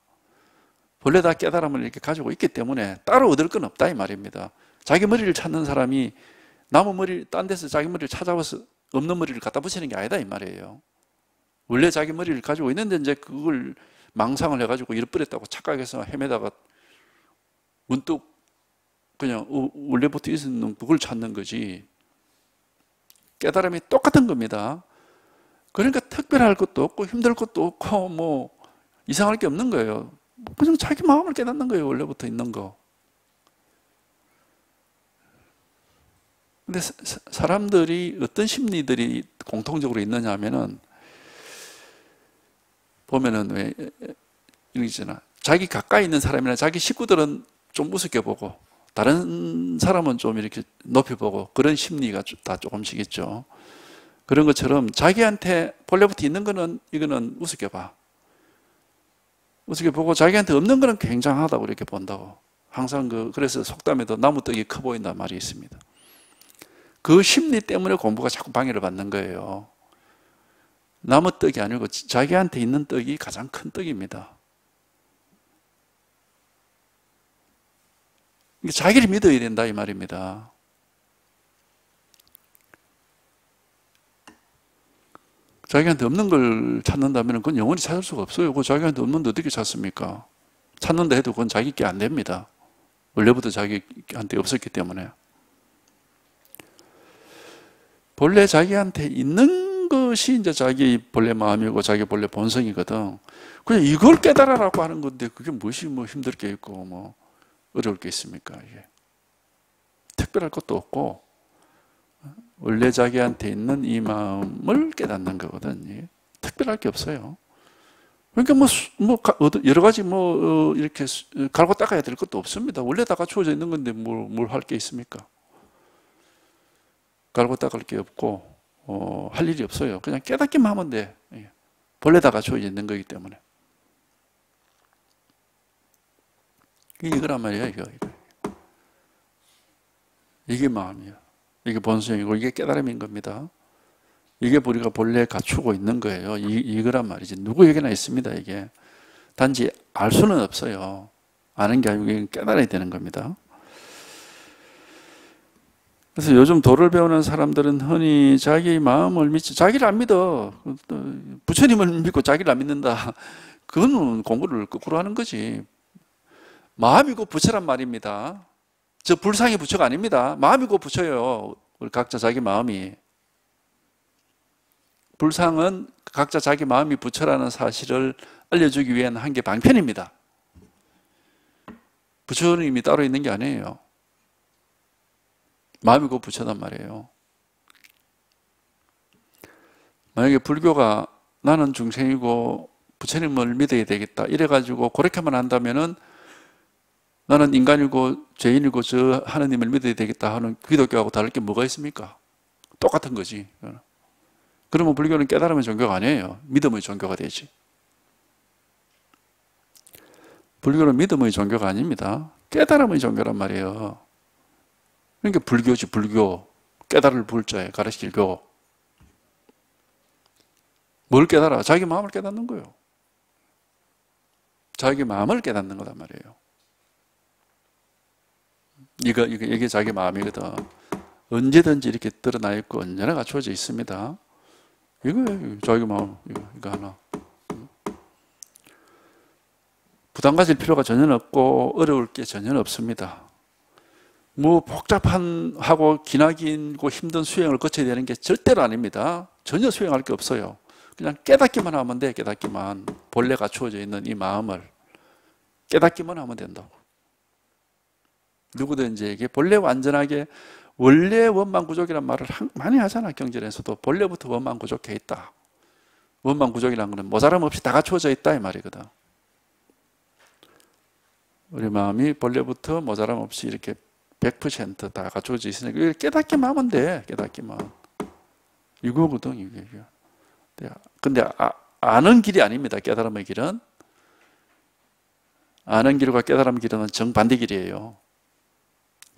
본래 다 깨달음을 이렇게 가지고 있기 때문에 따로 얻을 건 없다 이 말입니다. 자기 머리를 찾는 사람이 남의 머리, 딴 데서 자기 머리를 찾아와서 없는 머리를 갖다 붙이는 게 아니다 이 말이에요. 원래 자기 머리를 가지고 있는데 이제 그걸 망상을 해가지고 잃어버렸다고 착각해서 헤매다가 문득 그냥 원래부터 있었는 그걸 찾는 거지. 깨달음이 똑같은 겁니다. 그러니까 특별할 것도 없고 힘들 것도 없고 뭐 이상할 게 없는 거예요. 그냥 자기 마음을 깨닫는 거예요. 원래부터 있는 거. 근데 사람들이 어떤 심리들이 공통적으로 있느냐 하면은, 보면은 왜 이런 게 있잖아. 자기 가까이 있는 사람이나 자기 식구들은 좀 우습게 보고 다른 사람은 좀 이렇게 높이 보고, 그런 심리가 다 조금씩 있죠. 그런 것처럼 자기한테 본래부터 있는 거는 이거는 우습게 봐. 우습게 보고 자기한테 없는 거는 굉장하다고 이렇게 본다고. 항상 그래서 속담에도 나무떡이 커 보인다는 말이 있습니다. 그 심리 때문에 공부가 자꾸 방해를 받는 거예요. 나무 떡이 아니고 자기한테 있는 떡이 가장 큰 떡입니다. 자기를 믿어야 된다 이 말입니다. 자기한테 없는 걸 찾는다면 그건 영원히 찾을 수가 없어요. 그 자기한테 없는데 어떻게 찾습니까? 찾는다 해도 그건 자기 게 안 됩니다. 원래부터 자기한테 없었기 때문에. 본래 자기한테 있는 것이 이제 자기 본래 마음이고 자기 본래 본성이거든. 그냥 이걸 깨달으라고 하는 건데 그게 무엇이 뭐 힘들 게 있고 뭐 어려울 게 있습니까? 이게 특별할 것도 없고 원래 자기한테 있는 이 마음을 깨닫는 거거든. 이게 특별할 게 없어요. 그러니까 여러 가지 이렇게 갈고 닦아야 될 것도 없습니다. 원래 다 갖추어져 있는 건데 뭘 할 게 있습니까? 갈고 닦을 게 없고 할 일이 없어요. 그냥 깨닫기만 하면 돼. 본래 다 갖추어져 있는 거기 때문에. 이거란 말이야. 이게 마음이야. 이게 본성이고 이게 깨달음인 겁니다. 이게 우리가 본래 갖추고 있는 거예요. 이거란 말이지. 누구에게나 있습니다. 이게. 단지 알 수는 없어요. 아는 게 아니고 깨달아야 되는 겁니다. 그래서 요즘 도를 배우는 사람들은 흔히 자기 마음을 믿지, 자기를 안 믿어. 부처님을 믿고 자기를 안 믿는다. 그건 공부를 거꾸로 하는 거지. 마음이고 부처란 말입니다. 저 불상이 부처가 아닙니다. 마음이고 부처예요. 우리 각자 자기 마음이. 불상은 각자 자기 마음이 부처라는 사실을 알려주기 위한 한 개 방편입니다. 부처님이 따로 있는 게 아니에요. 마음이고 부처단 말이에요. 만약에 불교가 나는 중생이고 부처님을 믿어야 되겠다 이래가지고 그렇게만 한다면은 나는 인간이고 죄인이고 저 하느님을 믿어야 되겠다 하는 기독교하고 다를 게 뭐가 있습니까? 똑같은 거지. 그러면 불교는 깨달음의 종교가 아니에요. 믿음의 종교가 되지. 불교는 믿음의 종교가 아닙니다. 깨달음의 종교란 말이에요. 그러니까 불교지, 불교. 깨달을 불자에 가르칠 교. 뭘 깨달아? 자기 마음을 깨닫는 거예요. 자기 마음을 깨닫는 거란 말이에요. 이게 자기 마음이거든. 언제든지 이렇게 드러나 있고 언제나 갖추어져 있습니다. 이거예요. 자기 마음. 이거 하나. 부담 가질 필요가 전혀 없고 어려울 게 전혀 없습니다. 뭐 복잡한 하고 기나기고 힘든 수행을 거쳐야 되는 게 절대로 아닙니다. 전혀 수행할 게 없어요. 그냥 깨닫기만 하면 돼. 깨닫기만. 본래 갖추어져 있는 이 마음을 깨닫기만 하면 된다고. 누구든지에게 본래 완전하게 원래 원만구족이란 말을 많이 하잖아. 경전에서도 본래부터 원만구족해 있다. 원만구족이라는 것은 모자람 없이 다 갖추어져 있다 이 말이거든. 우리 마음이 본래부터 모자람 없이 이렇게 100%다 갖추어져 있으니까 깨닫기만 하면 돼. 깨닫기만. 이거거든 이게. 근데 아는 길이 아닙니다. 깨달음의 길은. 아는 길과 깨달음의 길은 정반대 길이에요.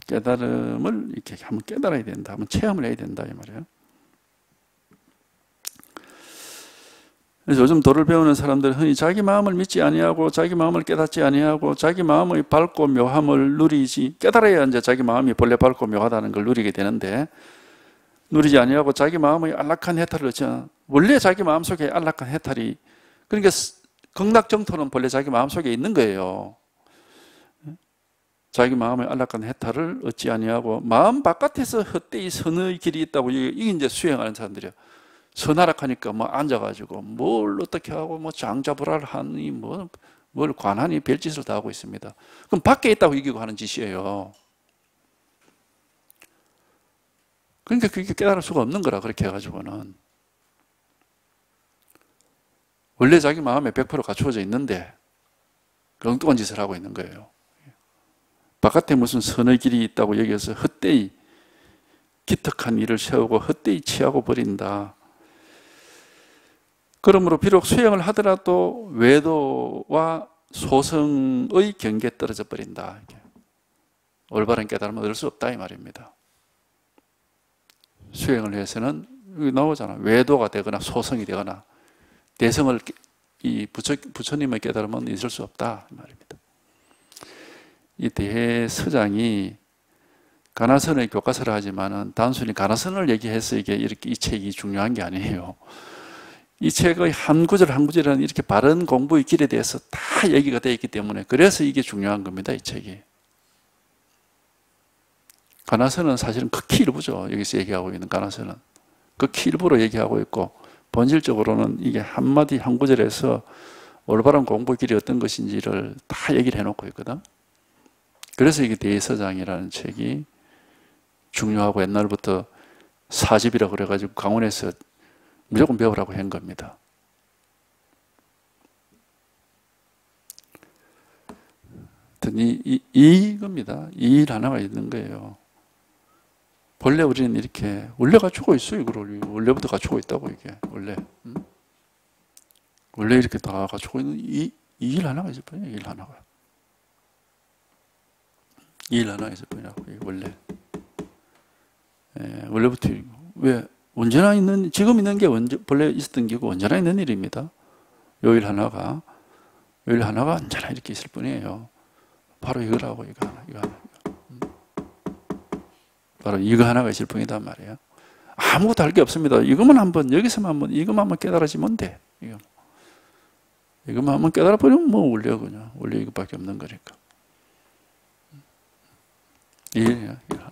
깨달음을 이렇게 한번 깨달아야 된다. 한번 체험을 해야 된다 이 말이에요. 그래서 요즘 도를 배우는 사람들은 흔히 자기 마음을 믿지 아니하고 자기 마음을 깨닫지 아니하고 자기 마음의 밝고 묘함을 누리지, 깨달아야 이제 자기 마음이 본래 밝고 묘하다는 걸 누리게 되는데, 누리지 아니하고 자기 마음의 안락한 해탈을 얻지, 원래 자기 마음속에 안락한 해탈이, 그러니까 극락정토는 본래 자기 마음속에 있는 거예요. 자기 마음의 안락한 해탈을 얻지 아니하고 마음 바깥에서 헛되이 선의 길이 있다고. 이게 이제 수행하는 사람들이야. 선하락하니까 뭐 앉아가지고 뭘 어떻게 하고 뭐 장자불알하니 뭘 관하니 별짓을 다 하고 있습니다. 그럼 밖에 있다고 이기고 하는 짓이에요. 그러니까 그게 깨달을 수가 없는 거라. 그렇게 해가지고는 원래 자기 마음에 100% 갖추어져 있는데 엉뚱한 짓을 하고 있는 거예요. 바깥에 무슨 선의 길이 있다고 여기서 헛되이 기특한 일을 세우고 헛되이 취하고 버린다. 그러므로 비록 수행을 하더라도 외도와 소성의 경계에 떨어져 버린다. 올바른 깨달음을 얻을 수 없다 이 말입니다. 수행을 해서는 여기 나오잖아. 외도가 되거나 소성이 되거나 대성을 이 부처님의 깨달음은 있을 수 없다 이 말입니다. 이 대서장이 가나선의 교과서를 하지만은 단순히 가나선을 얘기해서 이렇게 이 책이 중요한 게 아니에요. 이 책의 한 구절 한 구절은 이렇게 바른 공부의 길에 대해서 다 얘기가 되어 있기 때문에 그래서 이게 중요한 겁니다. 이 책이. 가나선은 사실은 극히 일부죠. 여기서 얘기하고 있는 가나선은 극히 일부로 얘기하고 있고 본질적으로는 이게 한마디 한 구절에서 올바른 공부의 길이 어떤 것인지를 다 얘기를 해놓고 있거든. 그래서 이게 대서장이라는 책이 중요하고 옛날부터 사집이라고 그래가지고 강원에서 무조건 배우라고 한 겁니다. 이겁니다. 이 일 하나가 있는 거예요. 본래 우리는 이렇게 원래 갖추고 있어요. 이걸 원래부터 갖추고 있다고 이게 원래 원래 이렇게 다 갖추고 있는 이 일 하나가 있을 뿐이에요. 일 하나가. 이 일 하나가 있을 뿐이라고 원래. 원래부터 왜 언제나 있는, 지금 있는 게 본래 있었던 게고 언제나 있는 일입니다. 요 일 하나가 언제나 이렇게 있을 뿐이에요. 바로 이거라고. 이거 하나. 바로 이거 하나가 있을 뿐이단 말이에요. 아무것도 할 게 없습니다. 이것만 한번, 여기서만 한번, 이것만 한번 깨달아지면 돼. 이것만 한번 깨달아버리면 뭐 원래 그냥, 원래 이것밖에 없는 거니까. 일 하나.